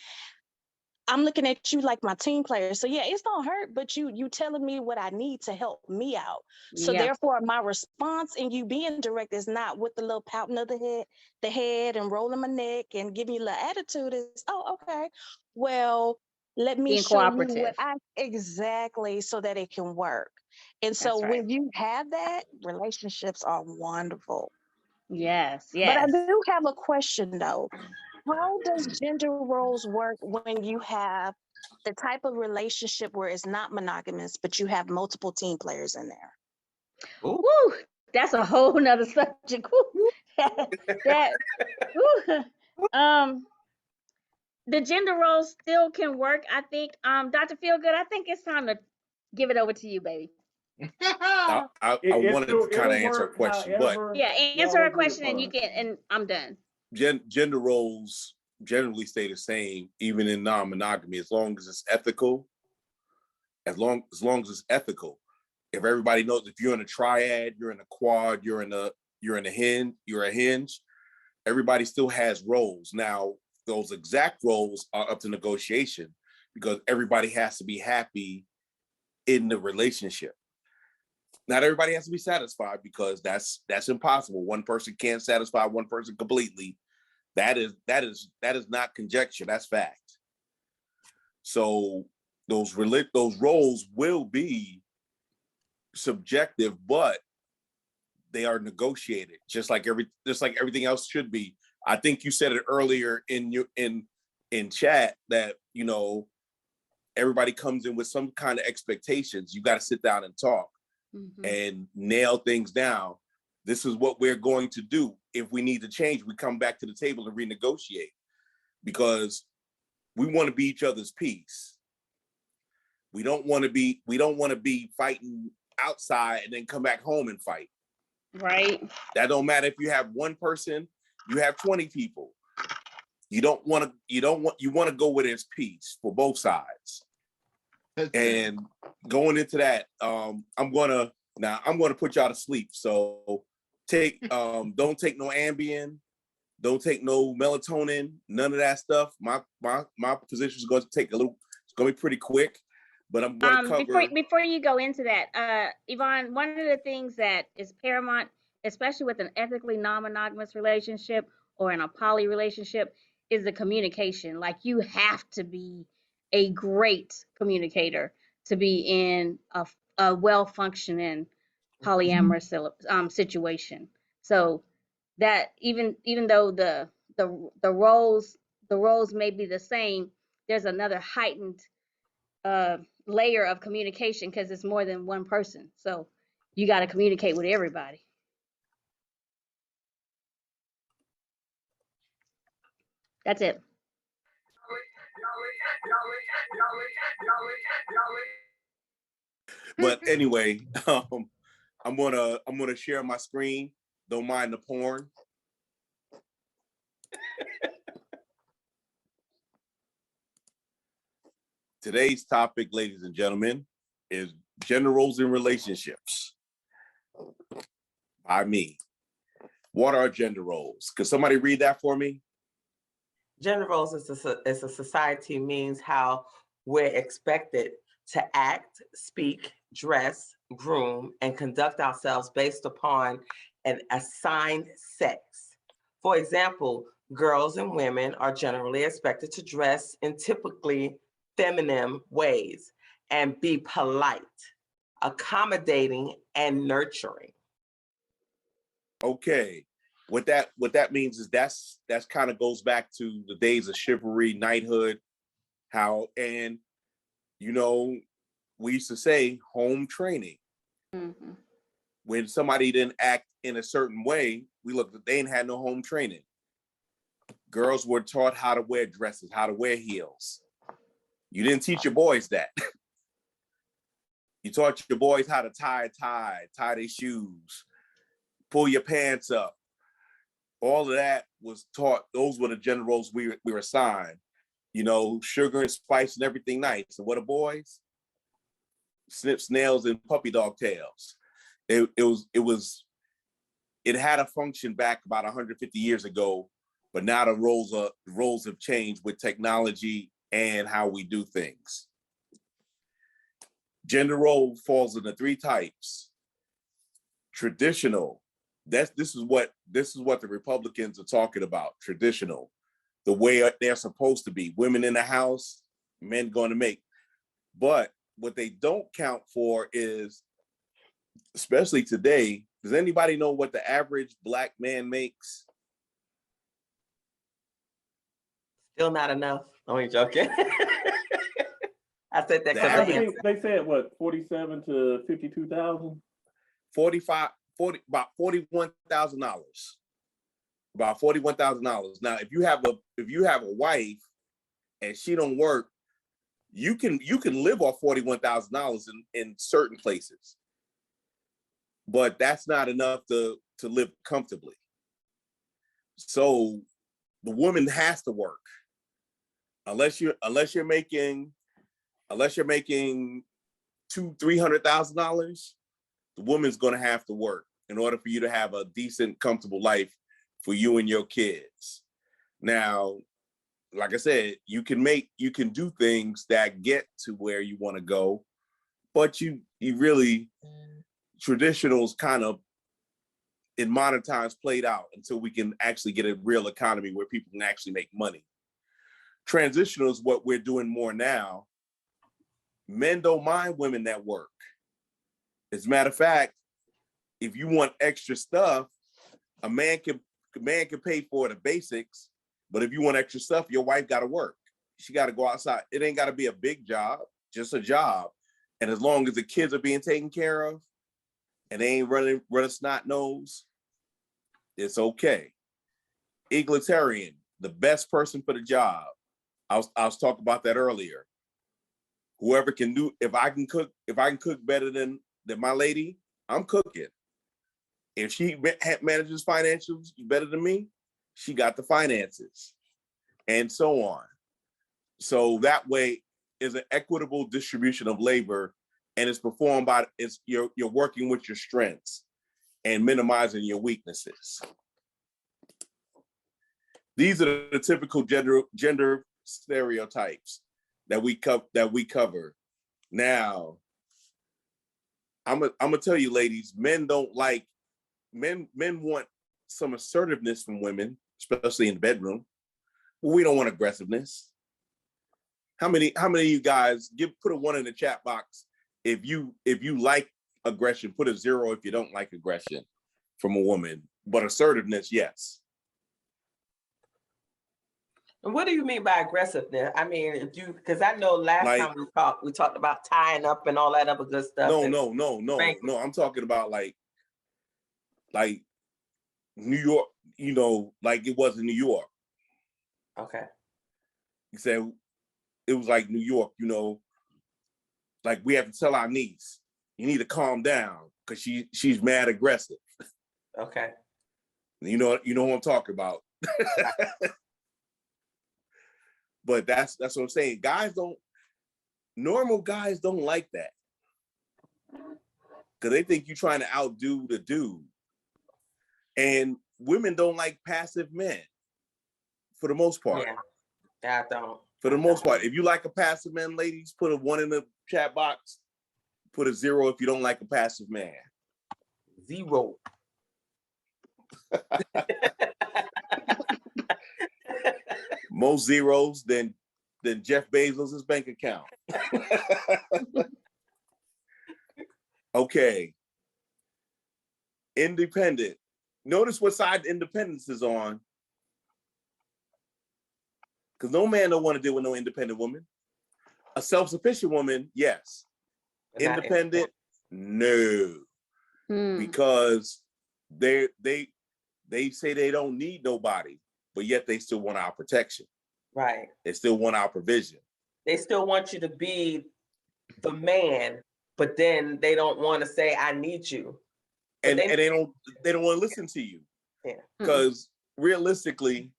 Speaker 12: I'm looking at you like my team player. So yeah, it's gonna hurt, but you telling me what I need to help me out. So therefore my response in you being direct is not with the little pouting of the head and rolling my neck and giving you a little attitude. Is, oh, okay, well, let me show you what exactly so that it can work. And so when you have that, relationships are wonderful.
Speaker 2: Yes.
Speaker 12: But I do have a question though. How does gender roles work when you have the type of relationship where it's not monogamous, but you have multiple team players in there?
Speaker 2: Woo, that's a whole nother subject. The gender roles still can work, I think. Dr. Feelgood, I think it's time to give it over to you, baby.
Speaker 4: I wanted to kind of answer a question, but
Speaker 2: answer a question and you can, and I'm done.
Speaker 4: Gender roles generally stay the same, even in non-monogamy, as long as it's ethical. As long as it's ethical. If everybody knows, if you're in a triad, you're in a quad, you're a hinge, everybody still has roles. Now, those exact roles are up to negotiation because everybody has to be happy in the relationship. Not everybody has to be satisfied because that's impossible. One person can't satisfy one person completely. That is not conjecture. That's fact. So those roles will be subjective, but they are negotiated, just like everything else should be. I think you said it earlier in chat that, you know, everybody comes in with some kind of expectations. You got to sit down and talk and nail things down. This is what we're going to do. If we need to change, we come back to the table and renegotiate, because we want to be each other's peace. We don't want to be fighting outside and then come back home and fight.
Speaker 2: Right.
Speaker 4: That don't matter if you have one person, you have 20 people. you want to go where there's peace for both sides. And going into that, I'm gonna put y'all to sleep. So don't take no Ambien, don't take no melatonin, none of that stuff. My position is going to take a little. It's going to be pretty quick, but I'm going to cover.
Speaker 2: Before you go into that, Yvonne, one of the things that is paramount, especially with an ethically non-monogamous relationship or in a poly relationship, is the communication. Like, you have to be a great communicator to be in a well-functioning polyamorous situation. So that even though the roles may be the same, there's another heightened layer of communication because it's more than one person. So you got to communicate with everybody. That's it.
Speaker 4: But anyway, I'm gonna share my screen. Don't mind the porn. Today's topic, ladies and gentlemen, is gender roles in relationships. By me. What are gender roles? Could somebody read that for me?
Speaker 7: Gender roles as a society means how we're expected to act, speak, dress, groom, and conduct ourselves based upon an assigned sex. For example, girls and women are generally expected to dress in typically feminine ways and be polite, accommodating, and nurturing.
Speaker 4: Okay. What that means is that's kind of goes back to the days of chivalry, knighthood, and we used to say home training. Mm-hmm. When somebody didn't act in a certain way, they ain't had no home training. Girls were taught how to wear dresses, how to wear heels. You didn't teach your boys that. You taught your boys how to tie their shoes, pull your pants up. All of that was taught. Those were the gender roles we were assigned. Sugar and spice and everything nice. And what are boys? Snips, nails, and puppy dog tails. It had a function back about 150 years ago, but now the roles have changed with technology and how we do things. Gender role falls into three types. Traditional. This is what the Republicans are talking about. Traditional, the way they're supposed to be. Women in the house, men going to make. But what they don't count for is, especially today, does anybody know what the average Black man makes?
Speaker 7: Still not enough. I'm joking. I said that
Speaker 5: I think they said what, 47 to 52,000?
Speaker 4: about $41,000. About $41,000. Now, if you have a wife and she don't work, you can live off $41,000 in certain places, but that's not enough to live comfortably. So the woman has to work, unless you're making $200,000-$300,000. The woman's going to have to work in order for you to have a decent, comfortable life for you and your kids. Now, like I said, you can do things that get to where you want to go, but you really, traditional's kind of in modern times played out until we can actually get a real economy where people can actually make money. Transitional is what we're doing more now. Men don't mind women that work. As a matter of fact, if you want extra stuff, a man can pay for the basics, but if you want extra stuff, your wife got to work. She got to go outside. It ain't got to be a big job, just a job. And as long as the kids are being taken care of and they ain't running snot nose, it's okay. Egalitarian, the best person for the job. I was talking about that earlier. Whoever can do, if I can cook better than my lady, I'm cooking. If she manages financials better than me, she got the finances. and so on. So that way is an equitable distribution of labor, and it's performed by you're working with your strengths and minimizing your weaknesses. These are the typical gender stereotypes that we cover. Now, I'm gonna tell you, ladies, men don't like men want some assertiveness from women, especially in the bedroom. Well, we don't want aggressiveness. How many of you guys put a 1 in the chat box if you like aggression? Put a 0 if you don't like aggression from a woman, but assertiveness, yes.
Speaker 7: And what do you mean by aggressiveness? I mean, because I know last time we talked about tying up and all that other good stuff.
Speaker 4: No. I'm talking about like New York, like it was in New York.
Speaker 7: Okay.
Speaker 4: You said it was like New York, like we have to tell our niece, you need to calm down because she's mad aggressive.
Speaker 7: Okay.
Speaker 4: You know what I'm talking about. But that's what I'm saying. Normal guys don't like that. Because they think you're trying to outdo the dude. And women don't like passive men, for the most part.
Speaker 7: Yeah, I don't.
Speaker 4: For the most part. If you like a passive man, ladies, put a 1 in the chat box. Put a 0 if you don't like a passive man.
Speaker 7: 0.
Speaker 4: Most zeros than Jeff Bezos' bank account. Okay. Independent. Notice what side independence is on. Because no man don't want to deal with no independent woman. A self-sufficient woman, yes. Independent, no. Because they say they don't need nobody, but yet they still want our protection.
Speaker 7: Right.
Speaker 4: They still want our provision.
Speaker 7: They still want you to be the man, but then they don't want to say, I need you.
Speaker 4: And they don't want to listen to you.
Speaker 7: Yeah.
Speaker 4: Because realistically,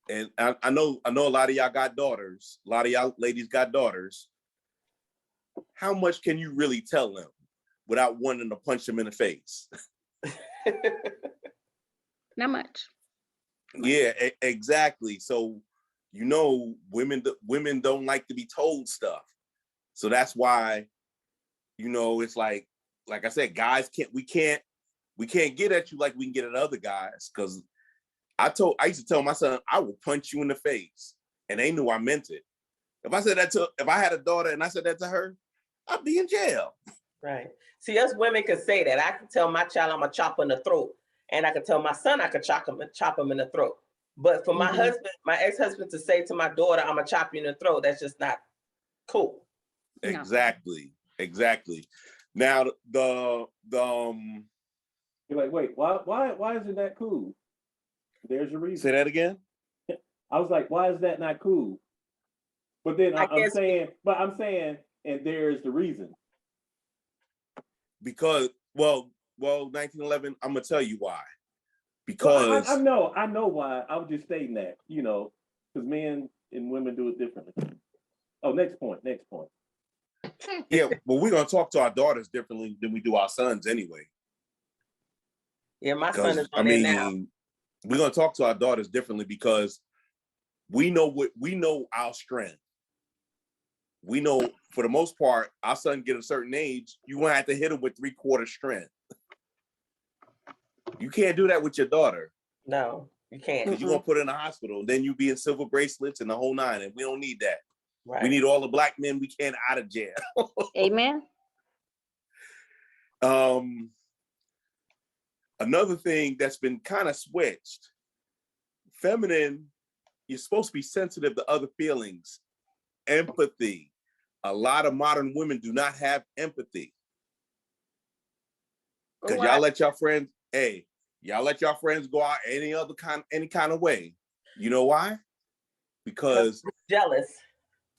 Speaker 4: and I know a lot of y'all got daughters, a lot of y'all ladies got daughters. How much can you really tell them without wanting to punch them in the face?
Speaker 2: Not much.
Speaker 4: Yeah, exactly. So, women don't like to be told stuff. So that's why, it's like I said, guys we can't get at you like we can get at other guys. Because I used to tell my son, I will punch you in the face, and they knew I meant it. If I had a daughter and I said that to her, I'd be in jail.
Speaker 7: Right. See, us women could say that. I can tell my child I'm gonna chop in the throat, and I could tell my son I could chop him in the throat. But for my husband, my ex-husband, to say to my daughter, I'm gonna chop you in the throat, that's just not cool.
Speaker 4: Exactly. Now the
Speaker 5: you're like, wait, why isn't that cool? There's your reason.
Speaker 4: Say that again.
Speaker 5: I was like, why is that not cool? But then I'm saying, and there's the reason.
Speaker 4: Because, well, 1911, I'm gonna tell you why. Because
Speaker 5: I know why. I was just stating that, because men and women do it differently. Oh, next point.
Speaker 4: Yeah, well, we're gonna talk to our daughters differently than we do our sons anyway.
Speaker 7: Yeah, my son is on now.
Speaker 4: We're gonna talk to our daughters differently because we know our strength. We know, for the most part, our son get a certain age, you won't have to hit him with 3/4 strength. You can't do that with your daughter.
Speaker 7: No, you can't.
Speaker 4: Because you're gonna put her in the hospital, and then you be in silver bracelets and the whole 9, and we don't need that.
Speaker 7: Right.
Speaker 4: We need all the black men we can out of jail.
Speaker 2: Amen.
Speaker 4: Another thing that's been kind of switched. Feminine, you're supposed to be sensitive to other feelings. Empathy. A lot of modern women do not have empathy. Because y'all let your friends go out any kind of way. You know why? Because
Speaker 7: jealous.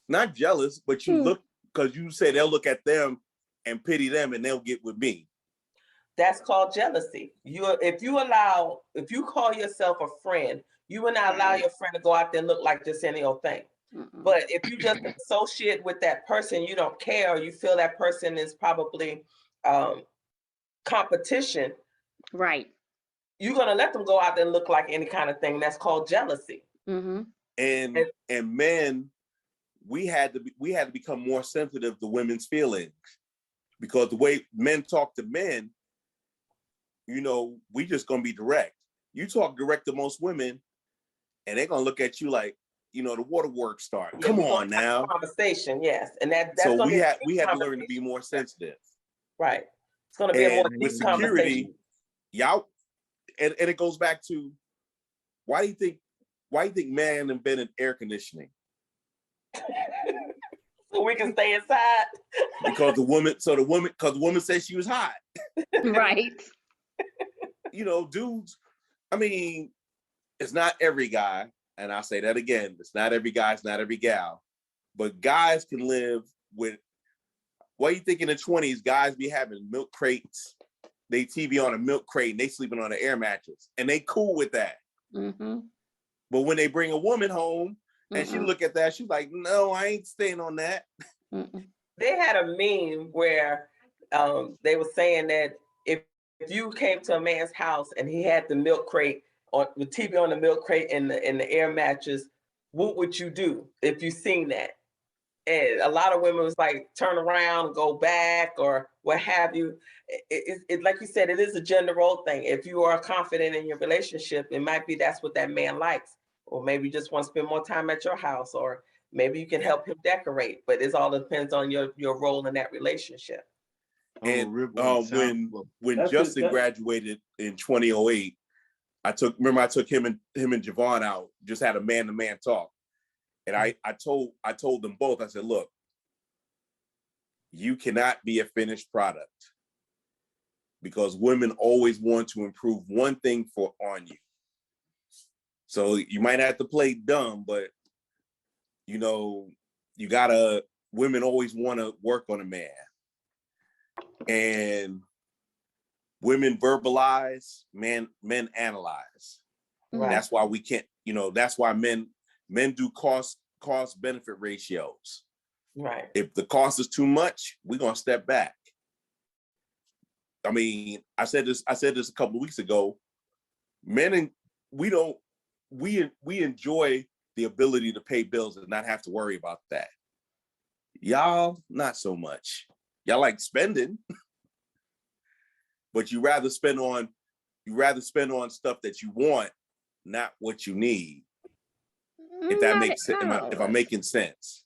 Speaker 4: Not jealous, but you look, because you say they'll look at them and pity them and they'll get with me.
Speaker 7: That's called jealousy. If you call yourself a friend, You would not allow your friend to go out there and look like just any old thing. But if you just associate with that person, you don't care, or you feel that person is probably competition,
Speaker 2: right?
Speaker 7: You're gonna let them go out there and look like any kind of thing. That's called jealousy.
Speaker 4: And men, we had to become more sensitive to women's feelings, because the way men talk to men, you know, we just gonna be direct. You talk direct to most women, and they're gonna look at you like, you know, the waterworks start.
Speaker 7: Yeah,
Speaker 4: Come on now.
Speaker 7: Conversation, yes, and that's
Speaker 4: so
Speaker 7: gonna
Speaker 4: we
Speaker 7: be
Speaker 4: had to learn to be more sensitive.
Speaker 7: Right. It's gonna be a more
Speaker 4: with
Speaker 7: deep
Speaker 4: security,
Speaker 7: conversation.
Speaker 4: y'all, and it goes back to why do you think man invented air conditioning?
Speaker 7: So we can stay inside.
Speaker 4: Because the woman said she was hot.
Speaker 2: Right.
Speaker 4: You know, dudes, I mean, it's not every guy, and I'll say that again, it's not every guy, it's not every gal, but guys can live with, what you think in the 20s, guys be having milk crates, they TV on a milk crate, and they sleeping on an air mattress, and they cool with that. But when they bring a woman home, and she look at that, she's like, no, I ain't staying on that.
Speaker 7: They had a meme where they were saying that if you came to a man's house and he had the milk crate or the TV on the milk crate and the air mattress, what would you do if you seen that? And a lot of women was like, turn around, go back, or what have you. It like you said, it is a gender role thing. If you are confident in your relationship, it might be that's what that man likes. Or maybe you just want to spend more time at your house, or maybe you can help him decorate. But it all depends on your role in that relationship.
Speaker 4: And when Justin graduated in 2008, I took him and Javon out, just had a man-to-man talk. And I told them both, I said, look, you cannot be a finished product, because women always want to improve one thing on you. So you might have to play dumb, but you know, women always want to work on a man. And women verbalize, men analyze. Right. That's why we can't, you know, that's why men do cost benefit ratios.
Speaker 7: Right.
Speaker 4: If the cost is too much, we're gonna step back. I mean, I said this a couple of weeks ago. We enjoy the ability to pay bills and not have to worry about that. Y'all, not so much. Y'all like spending, but you rather spend on stuff that you want, not what you need. If that makes sense, if I'm making sense.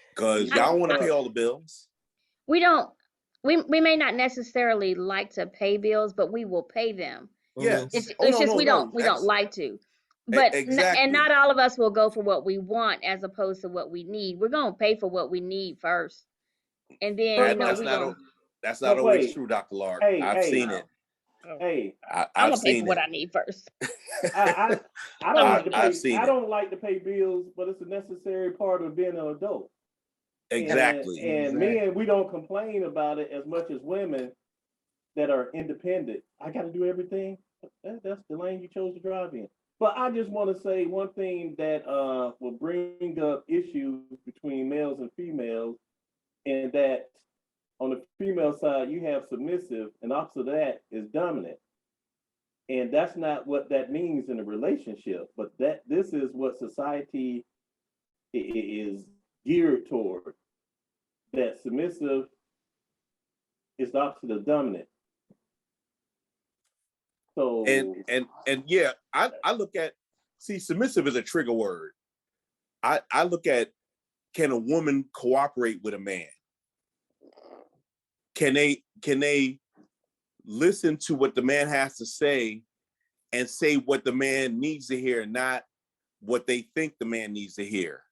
Speaker 4: Because y'all want to pay all the bills.
Speaker 2: We may not necessarily like to pay bills, but we will pay them.
Speaker 4: Yes.
Speaker 2: It's just we don't like to. But
Speaker 4: exactly.
Speaker 2: And not all of us will go for what we want as opposed to what we need. We're gonna pay for what we need first, and then
Speaker 4: that's not always true, Dr. Lark. I've seen it.
Speaker 5: Hey,
Speaker 2: I'm gonna pay for what I need first.
Speaker 5: I don't like to pay bills, but it's a necessary part of being an adult.
Speaker 4: Exactly.
Speaker 5: And men, we don't complain about it as much as women that are independent. I got to do everything. That's the lane you chose to drive in. But I just want to say one thing that will bring up issues between males and females, and that on the female side, you have submissive, and opposite of that is dominant. And that's not what that means in a relationship, but this is what society is geared toward. That submissive is the opposite of dominant. So
Speaker 4: and yeah, I look at, submissive is a trigger word. I look at, can a woman cooperate with a man? Can they listen to what the man has to say and say what the man needs to hear, not what they think the man needs to hear?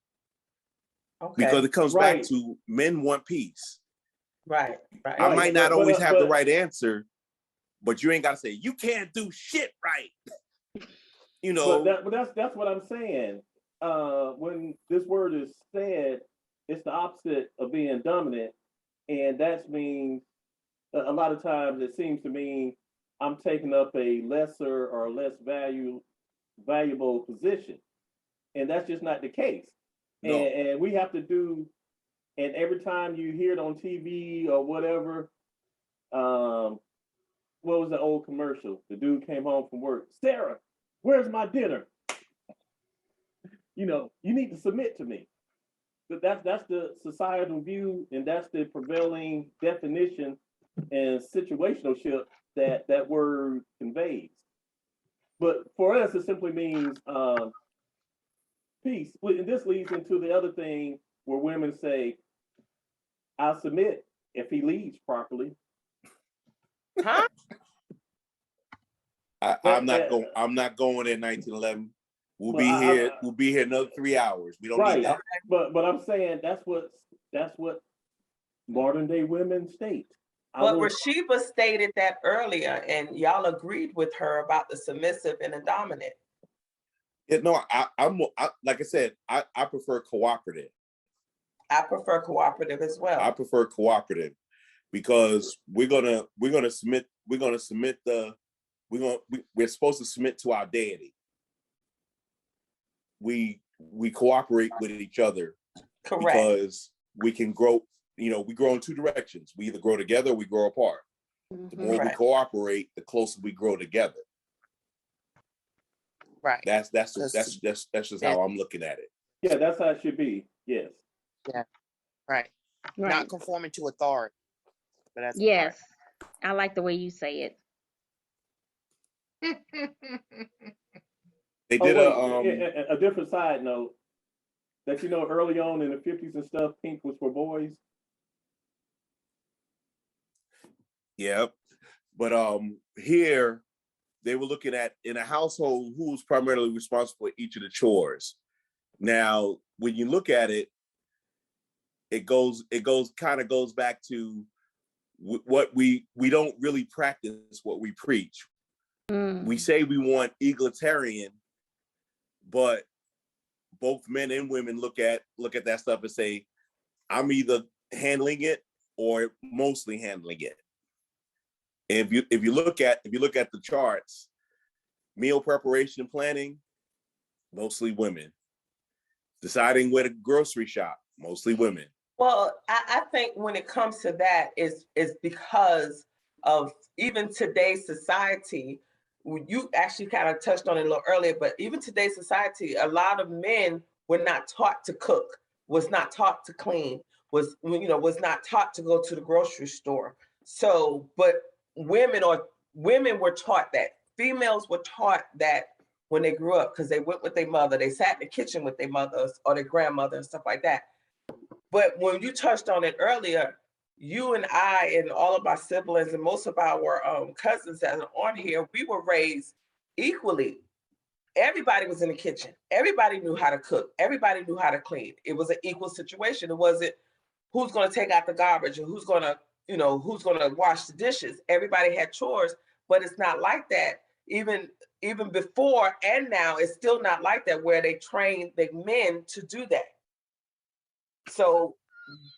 Speaker 4: Okay. Because it comes back to men want peace.
Speaker 7: Right.
Speaker 4: I might not always have the right answer, but you ain't got to say, you can't do shit right. You know.
Speaker 5: But that's what I'm saying. When this word is said, it's the opposite of being dominant. And that means a lot of times it seems to mean I'm taking up a lesser or less value valuable position. And that's just not the case.
Speaker 4: No.
Speaker 5: And we have to do, and every time you hear it on TV or whatever, what was the old commercial? The dude came home from work. Sarah, where's my dinner? You know, you need to submit to me. But that's the societal view, and that's the prevailing definition and situationship that word conveys. But for us, it simply means peace. And this leads into the other thing where women say, I'll submit if he leads properly.
Speaker 7: Huh?
Speaker 4: I'm not going in 1911. We'll be here another 3 hours. We don't need that.
Speaker 5: But I'm saying that's what modern day women state.
Speaker 7: But Rasheba stated that earlier, and y'all agreed with her about the submissive and the dominant.
Speaker 4: Yeah, no, I'm like I said, I prefer cooperative.
Speaker 7: I prefer cooperative as well.
Speaker 4: I prefer cooperative because we're supposed to submit to our deity. We cooperate with each other.
Speaker 7: Correct.
Speaker 4: Because we can grow, we grow in two directions. We either grow together or we grow apart. The more we cooperate, the closer we grow together.
Speaker 8: Right.
Speaker 4: That's just how I'm looking at it.
Speaker 5: Yeah, that's how it should be. Yes.
Speaker 8: Yeah. Right. Not conforming to authority. But that's
Speaker 2: yes. I like the way you say it.
Speaker 4: They did
Speaker 5: a different side note that early on in the 50s and stuff, pink was for boys.
Speaker 4: Yeah, but here they were looking at in a household who was primarily responsible for each of the chores. Now, when you look at it, it goes back to what we don't really practice what we preach. We say we want egalitarian, but both men and women look at that stuff and say, I'm either handling it or mostly handling it. And if you look at the charts, meal preparation and planning, mostly women. Deciding where to grocery shop, mostly women.
Speaker 7: Well, I think when it comes to that is because of even today's society. You actually kind of touched on it a little earlier, but even today's society, a lot of men were not taught to cook, was not taught to clean, was not taught to go to the grocery store. So, but women were taught that. Females were taught that when they grew up because they went with their mother, they sat in the kitchen with their mothers or their grandmother and stuff like that. But when you touched on it earlier, you and I and all of our siblings and most of our cousins that are on here, we were raised equally. Everybody was in the kitchen. Everybody knew how to cook. Everybody knew how to clean. It was an equal situation. It wasn't who's going to take out the garbage or who's going to wash the dishes. Everybody had chores, but it's not like that. Even before and now, it's still not like that where they train the men to do that. So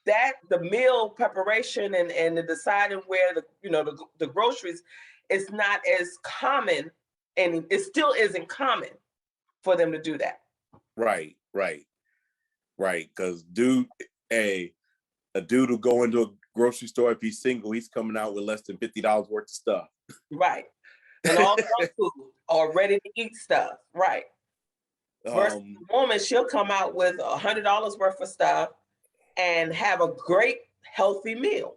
Speaker 7: that the meal preparation and the deciding where the groceries is not as common, and it still isn't common for them to do that.
Speaker 4: Right. Because a dude who go into a grocery store, if he's single, he's coming out with less than $50 worth of stuff.
Speaker 7: Right. And all junk food or ready to eat stuff. Right. Versus a woman, she'll come out with $100 worth of stuff and have a great healthy meal.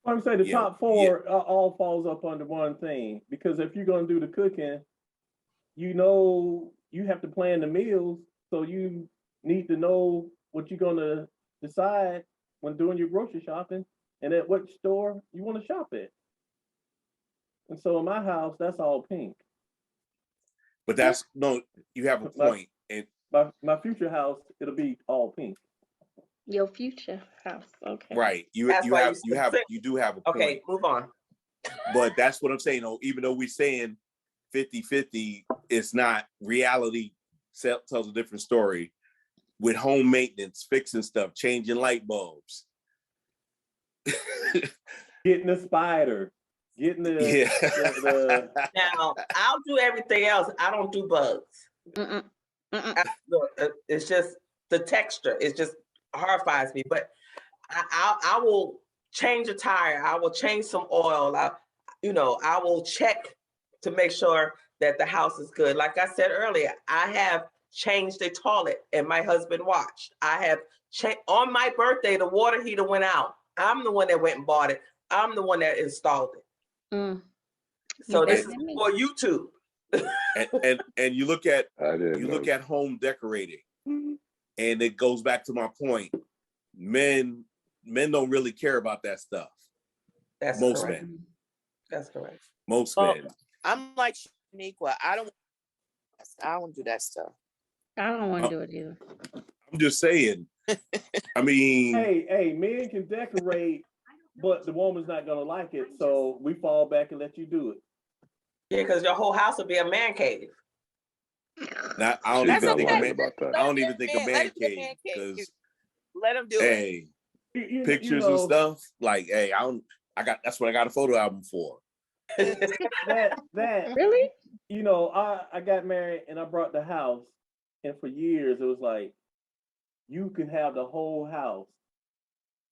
Speaker 5: I'm saying the top four all falls up under one thing, because if you're going to do the cooking, you have to plan the meals, so you need to know what you're going to decide when doing your grocery shopping and at what store you want to shop at. And so in my house, that's all pink.
Speaker 4: But you have a point.
Speaker 5: My future house, it'll be all pink.
Speaker 2: Your future house, okay.
Speaker 4: Right. You do have a point.
Speaker 7: Okay, move on.
Speaker 4: But that's what I'm saying. Even though we're saying 50-50, it's not. Reality tells a different story. With home maintenance, fixing stuff, changing light bulbs,
Speaker 5: getting a spider, getting
Speaker 4: Yeah.
Speaker 7: Now, I'll do everything else. I don't do bugs. It's just the texture. It just horrifies me. But I will change a tire. I will change some oil. I will check to make sure that the house is good. Like I said earlier, I have changed a toilet and my husband watched. I have on my birthday, the water heater went out. I'm the one that went and bought it. I'm the one that installed it. So this is for YouTube.
Speaker 4: and you look at home decorating, and it goes back to my point. Men don't really care about that stuff.
Speaker 7: That's
Speaker 4: most
Speaker 7: correct.
Speaker 4: men.
Speaker 7: That's correct.
Speaker 4: Most men.
Speaker 8: I'm like Shaniqua. I don't do that stuff.
Speaker 2: I don't want to do it either.
Speaker 4: I'm just saying. I mean,
Speaker 5: hey, men can decorate, but the woman's not gonna like it, so we fall back and let you do it.
Speaker 7: Yeah, because your whole house will be a man cave.
Speaker 4: I don't even think a man cave, because
Speaker 8: let them do
Speaker 4: it. Pictures and stuff. Like, hey, that's what I got a photo album for.
Speaker 5: that
Speaker 2: really?
Speaker 5: I got married and I brought the house, and for years it was like, you can have the whole house.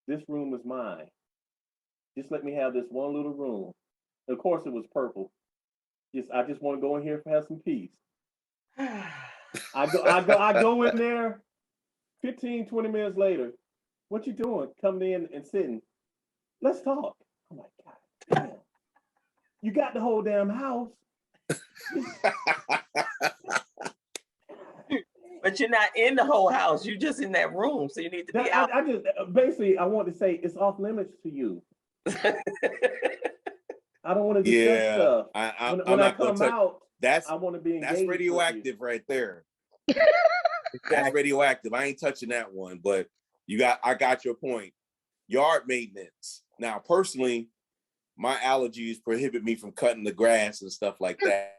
Speaker 5: This room is mine. Just let me have this one little room. And of course it was purple. I just want to go in here and have some peace. I go in there 15, 20 minutes later. What you doing? Coming in and sitting. Let's talk. I'm like, God damn. You got the whole damn house.
Speaker 7: But you're not in the whole house. You're just in that room. So you need to be out.
Speaker 5: I just basically I want to say it's off limits to you. I don't want to discuss stuff. When I come out, I want to be engaged.
Speaker 4: That's radioactive right there. That's radioactive. I ain't touching that one, but I got your point. Yard maintenance. Now, personally, my allergies prohibit me from cutting the grass and stuff like that.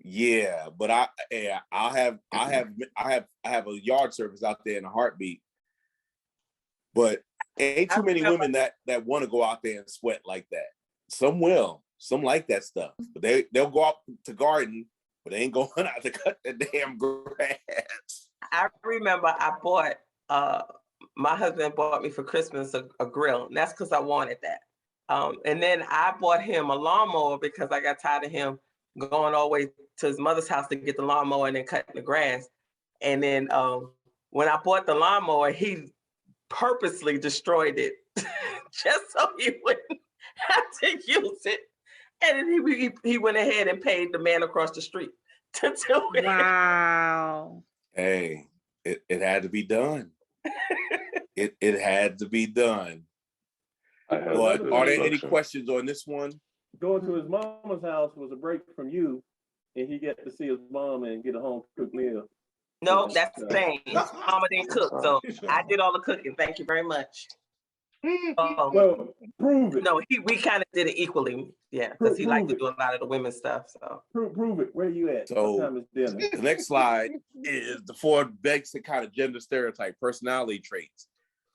Speaker 4: Yeah, but I have a yard service out there in a heartbeat. But ain't too many women that want to go out there and sweat like that. Some will. Some like that stuff. But they'll go out to garden, but they ain't going out to cut the damn grass.
Speaker 7: I remember I bought my husband bought me for Christmas a grill, and that's because I wanted that. And then I bought him a lawnmower because I got tired of him going all the way to his mother's house to get the lawnmower and then cutting the grass. And then when I bought the lawnmower, he purposely destroyed it just so he wouldn't have to use it. And then he went ahead and paid the man across the street to do it.
Speaker 2: Wow.
Speaker 4: Hey, it had to be done. It had to be done. But are there any questions on this one?
Speaker 5: Going to his mama's house was a break from you, and he get to see his mom and get a home cooked meal.
Speaker 7: No, that's the thing. Mama didn't cook, so I did all the cooking. Thank you very much.
Speaker 5: Well, prove it.
Speaker 7: No, we kind of did it equally. Yeah, because he liked to do a lot of the women's stuff. So
Speaker 5: prove it. Where you at?
Speaker 4: So
Speaker 5: what time is dinner?
Speaker 4: The next slide is the four basic kind of gender stereotype personality traits.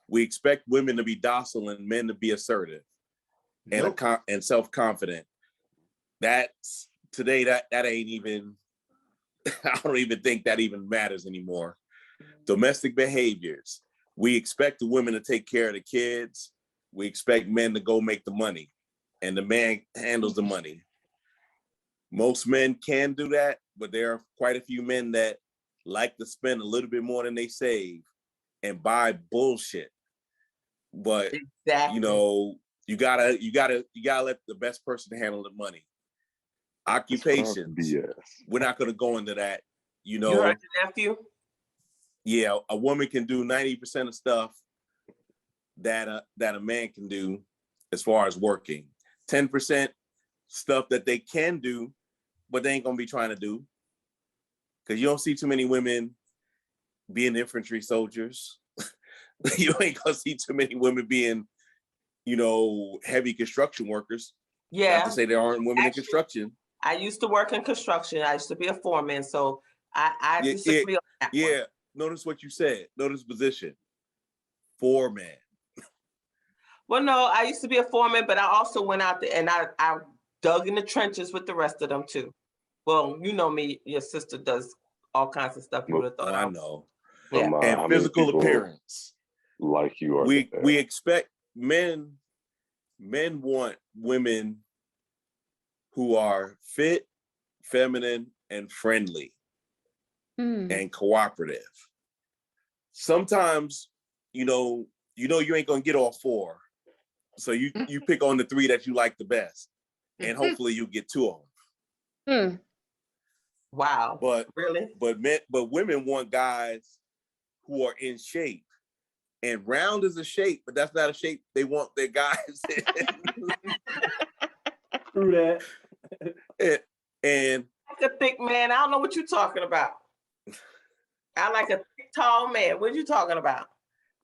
Speaker 4: We expect women to be docile and men to be assertive and self-confident. That's today. That ain't even. I don't even think that even matters anymore. Domestic behaviors. We expect the women to take care of the kids. We expect men to go make the money, and the man handles the money. Most men can do that, but there are quite a few men that like to spend a little bit more than they save and buy bullshit. But
Speaker 7: exactly.
Speaker 4: You gotta let the best person handle the money. Occupations. We're not gonna go into that.
Speaker 7: You heard your nephew?
Speaker 4: Yeah, a woman can do 90% of stuff that a man can do as far as working. 10% stuff that they can do, but they ain't gonna be trying to do. Because you don't see too many women being infantry soldiers. You ain't gonna see too many women being, heavy construction workers.
Speaker 7: Yeah.
Speaker 4: Not to say there aren't women in construction.
Speaker 7: I used to work in construction. I used to be a foreman, so I disagree on that one.
Speaker 4: Yeah. Notice what you said. Notice position. Foreman.
Speaker 7: Well, no, I used to be a foreman, but I also went out there and I dug in the trenches with the rest of them too. Well, you know me, your sister does all kinds of stuff you would have thought.
Speaker 4: I know.
Speaker 7: Yeah.
Speaker 4: And physical appearance.
Speaker 13: Like you are.
Speaker 4: We expect men want women who are fit, feminine, and friendly and cooperative. Sometimes, you ain't gonna get all four. So you pick on the three that you like the best, and hopefully you get two of them.
Speaker 7: Wow.
Speaker 4: But
Speaker 7: really?
Speaker 4: But women want guys who are in shape. And round is a shape, but that's not a shape they want their guys in.
Speaker 5: True that.
Speaker 7: And like a thick man, I don't know what you're talking about. I like a thick, tall man. What are you talking about?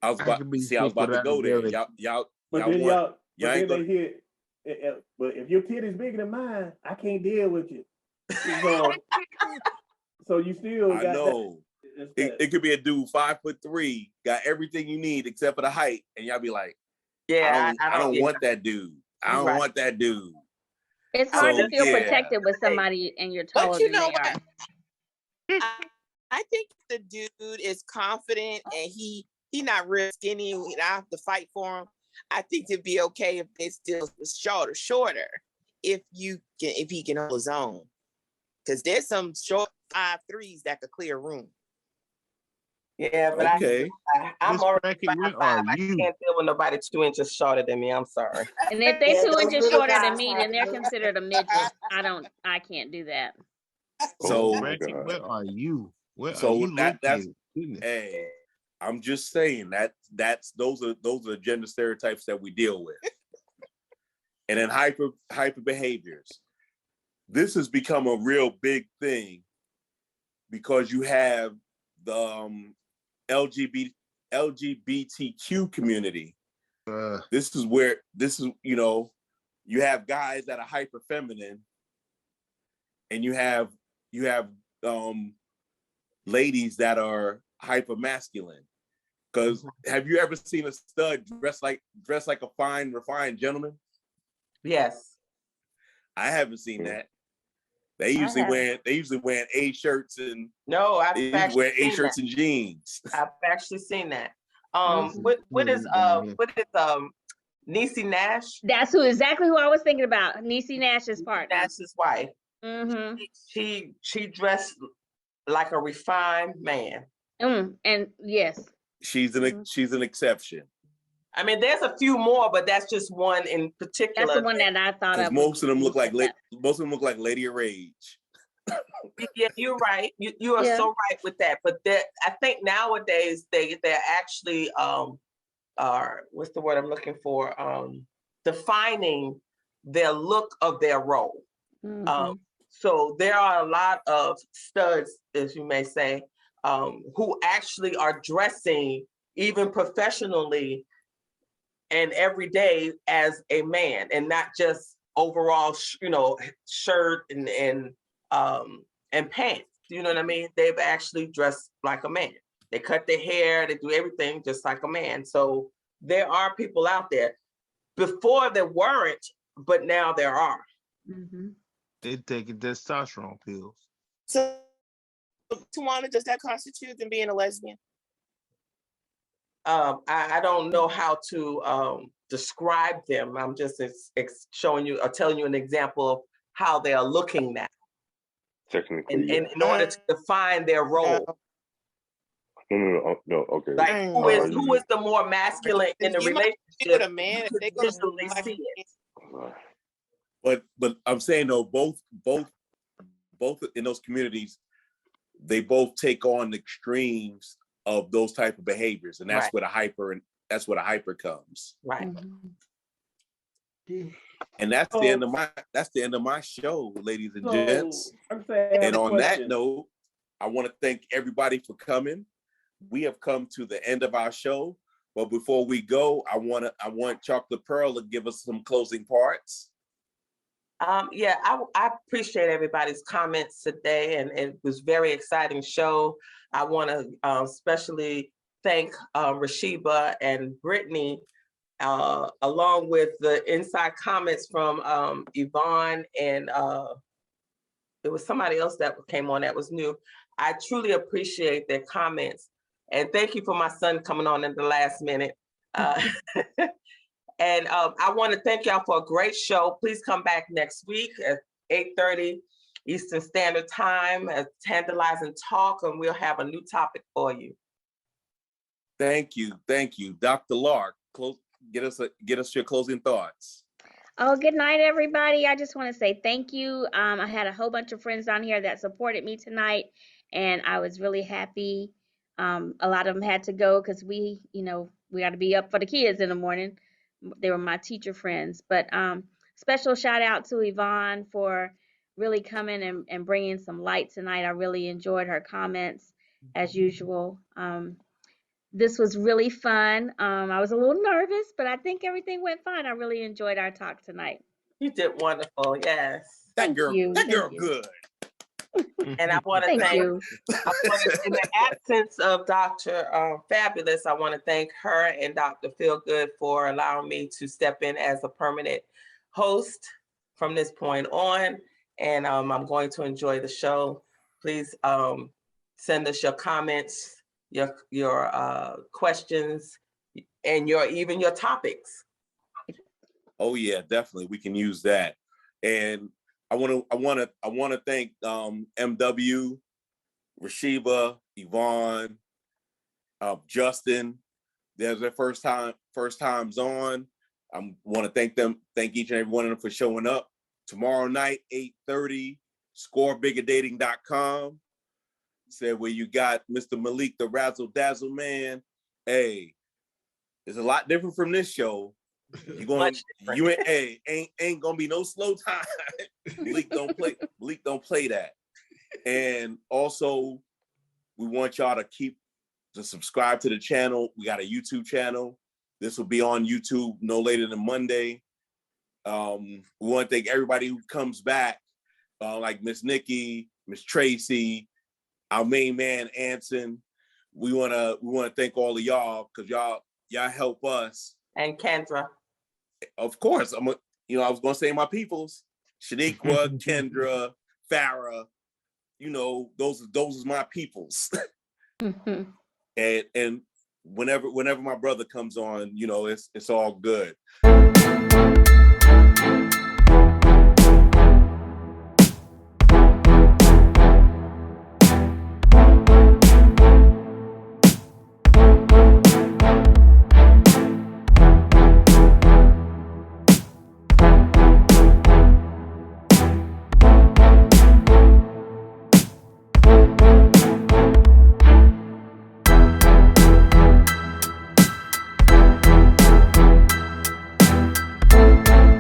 Speaker 4: I was about to go there. Y'all
Speaker 5: they hit. But if your titty's bigger than mine, I can't deal with you. So you still got
Speaker 4: know. It could be a dude 5'3", got everything you need except for the height, and y'all be like,
Speaker 7: yeah,
Speaker 4: I don't want that dude. I don't want that dude.
Speaker 2: It's hard to feel protected with somebody and you're taller than they are.
Speaker 8: I think the dude is confident and he not real skinny and I have to fight for him. I think it'd be okay if they still shorter if he can hold his own. Because there's some short 5'3s that could clear room.
Speaker 7: Yeah, but
Speaker 4: okay.
Speaker 7: I'm already 5'5". I can't deal with nobody 2 inches shorter than me. I'm sorry.
Speaker 2: And if they 2 inches shorter than me, then they're considered a midget. I can't do that.
Speaker 11: So Frankie, where are you? Where are you
Speaker 4: that's hey, I'm just saying those are gender stereotypes that we deal with. And then hyper behaviors. This has become a real big thing because you have the LGBTQ community. This is you have guys that are hyper feminine, and you have ladies that are hyper masculine. Because have you ever seen a stud dressed like a fine, refined gentleman?
Speaker 7: Yes.
Speaker 4: I haven't seen that. They usually wearing A shirts and A-shirts and jeans.
Speaker 7: I've actually seen that. What is Niecy Nash?
Speaker 2: That's exactly who I was thinking about. Niecy Nash's partner.
Speaker 7: Nash's wife. Mm-hmm. She dressed like a refined man.
Speaker 2: And yes,
Speaker 4: she's an exception.
Speaker 7: I mean, there's a few more, but that's just one in particular.
Speaker 2: That's the one that I thought of.
Speaker 4: Most of them look like Lady of Rage.
Speaker 7: Yeah, you're right. You are so right with that. But I think nowadays they're actually are what's the word I'm looking for? Defining their look of their role. Mm-hmm. So there are a lot of studs, as you may say, who actually are dressing even professionally and every day as a man, and not just overall, shirt and pants. You know what I mean? They've actually dressed like a man. They cut their hair, they do everything just like a man. So there are people out there. Before there weren't, but now there are.
Speaker 11: Mm-hmm. They're taking testosterone pills.
Speaker 8: So, Tawana, does that constitute them being a lesbian?
Speaker 7: I don't know how to describe them. I'm just showing you or telling you an example of how they are looking now.
Speaker 13: Technically,
Speaker 7: and in order to define their role.
Speaker 13: No, okay.
Speaker 7: Like who is the more masculine in the relationship?
Speaker 8: With a man, if they go
Speaker 7: visually see it.
Speaker 4: But I'm saying though, both in those communities, they both take on the extremes of those type of behaviors, and that's where the hyper comes.
Speaker 7: Right.
Speaker 4: Mm-hmm. And that's the end of my show, ladies and gents. And on that note, I want to thank everybody for coming. We have come to the end of our show, but before we go, I want Chocolate Pearl to give us some closing parts.
Speaker 7: I appreciate everybody's comments today, and it was a very exciting show. I want to especially thank Rashiba and Brittany along with the inside comments from Yvonne and there was somebody else that came on that was new. I truly appreciate their comments. And thank you for my son coming on in the last minute. And I want to thank y'all for a great show. Please come back next week at 8:30 Eastern Standard Time at Tantalizing Talk, and we'll have a new topic for you.
Speaker 4: Thank you. Dr. Lark, get us your closing thoughts.
Speaker 2: Oh, good night, everybody. I just want to say thank you. I had a whole bunch of friends down here that supported me tonight, and I was really happy. A lot of them had to go because we got to be up for the kids in the morning. They were my teacher friends. But special shout out to Yvonne for really coming and bringing some light tonight. I really enjoyed her comments as usual. This was really fun. I was a little nervous, but I think everything went fine. I really enjoyed our talk tonight.
Speaker 7: You did wonderful. Yes.
Speaker 4: That girl good.
Speaker 7: And I want to
Speaker 2: Thank you.
Speaker 7: In the absence of Dr. Fabulous, I want to thank her and Dr. Feelgood for allowing me to step in as a permanent host from this point on. And I'm going to enjoy the show. Please send us your comments, your questions, and even your topics.
Speaker 4: Oh yeah, definitely. We can use that. And I want to thank MW, Rashiba, Yvonne, Justin. They're their first times on. I want to thank each and every one of them for showing up. Tomorrow night, 8:30, scorebiggerdating.com. Said where you got Mr. Malik, the Razzle Dazzle Man. Hey, it's a lot different from this show. ain't gonna be no slow time. Malik don't play that. And also, we want y'all to subscribe to the channel. We got a YouTube channel. This will be on YouTube no later than Monday. We want to thank everybody who comes back, like Miss Nikki, Miss Tracy, our main man Anson. We wanna thank all of y'all because y'all help us.
Speaker 7: And Kendra.
Speaker 4: Of course, I was gonna say my peoples, Shaniqua, Kendra, Farah. Those is my peoples. And whenever my brother comes on, it's all good.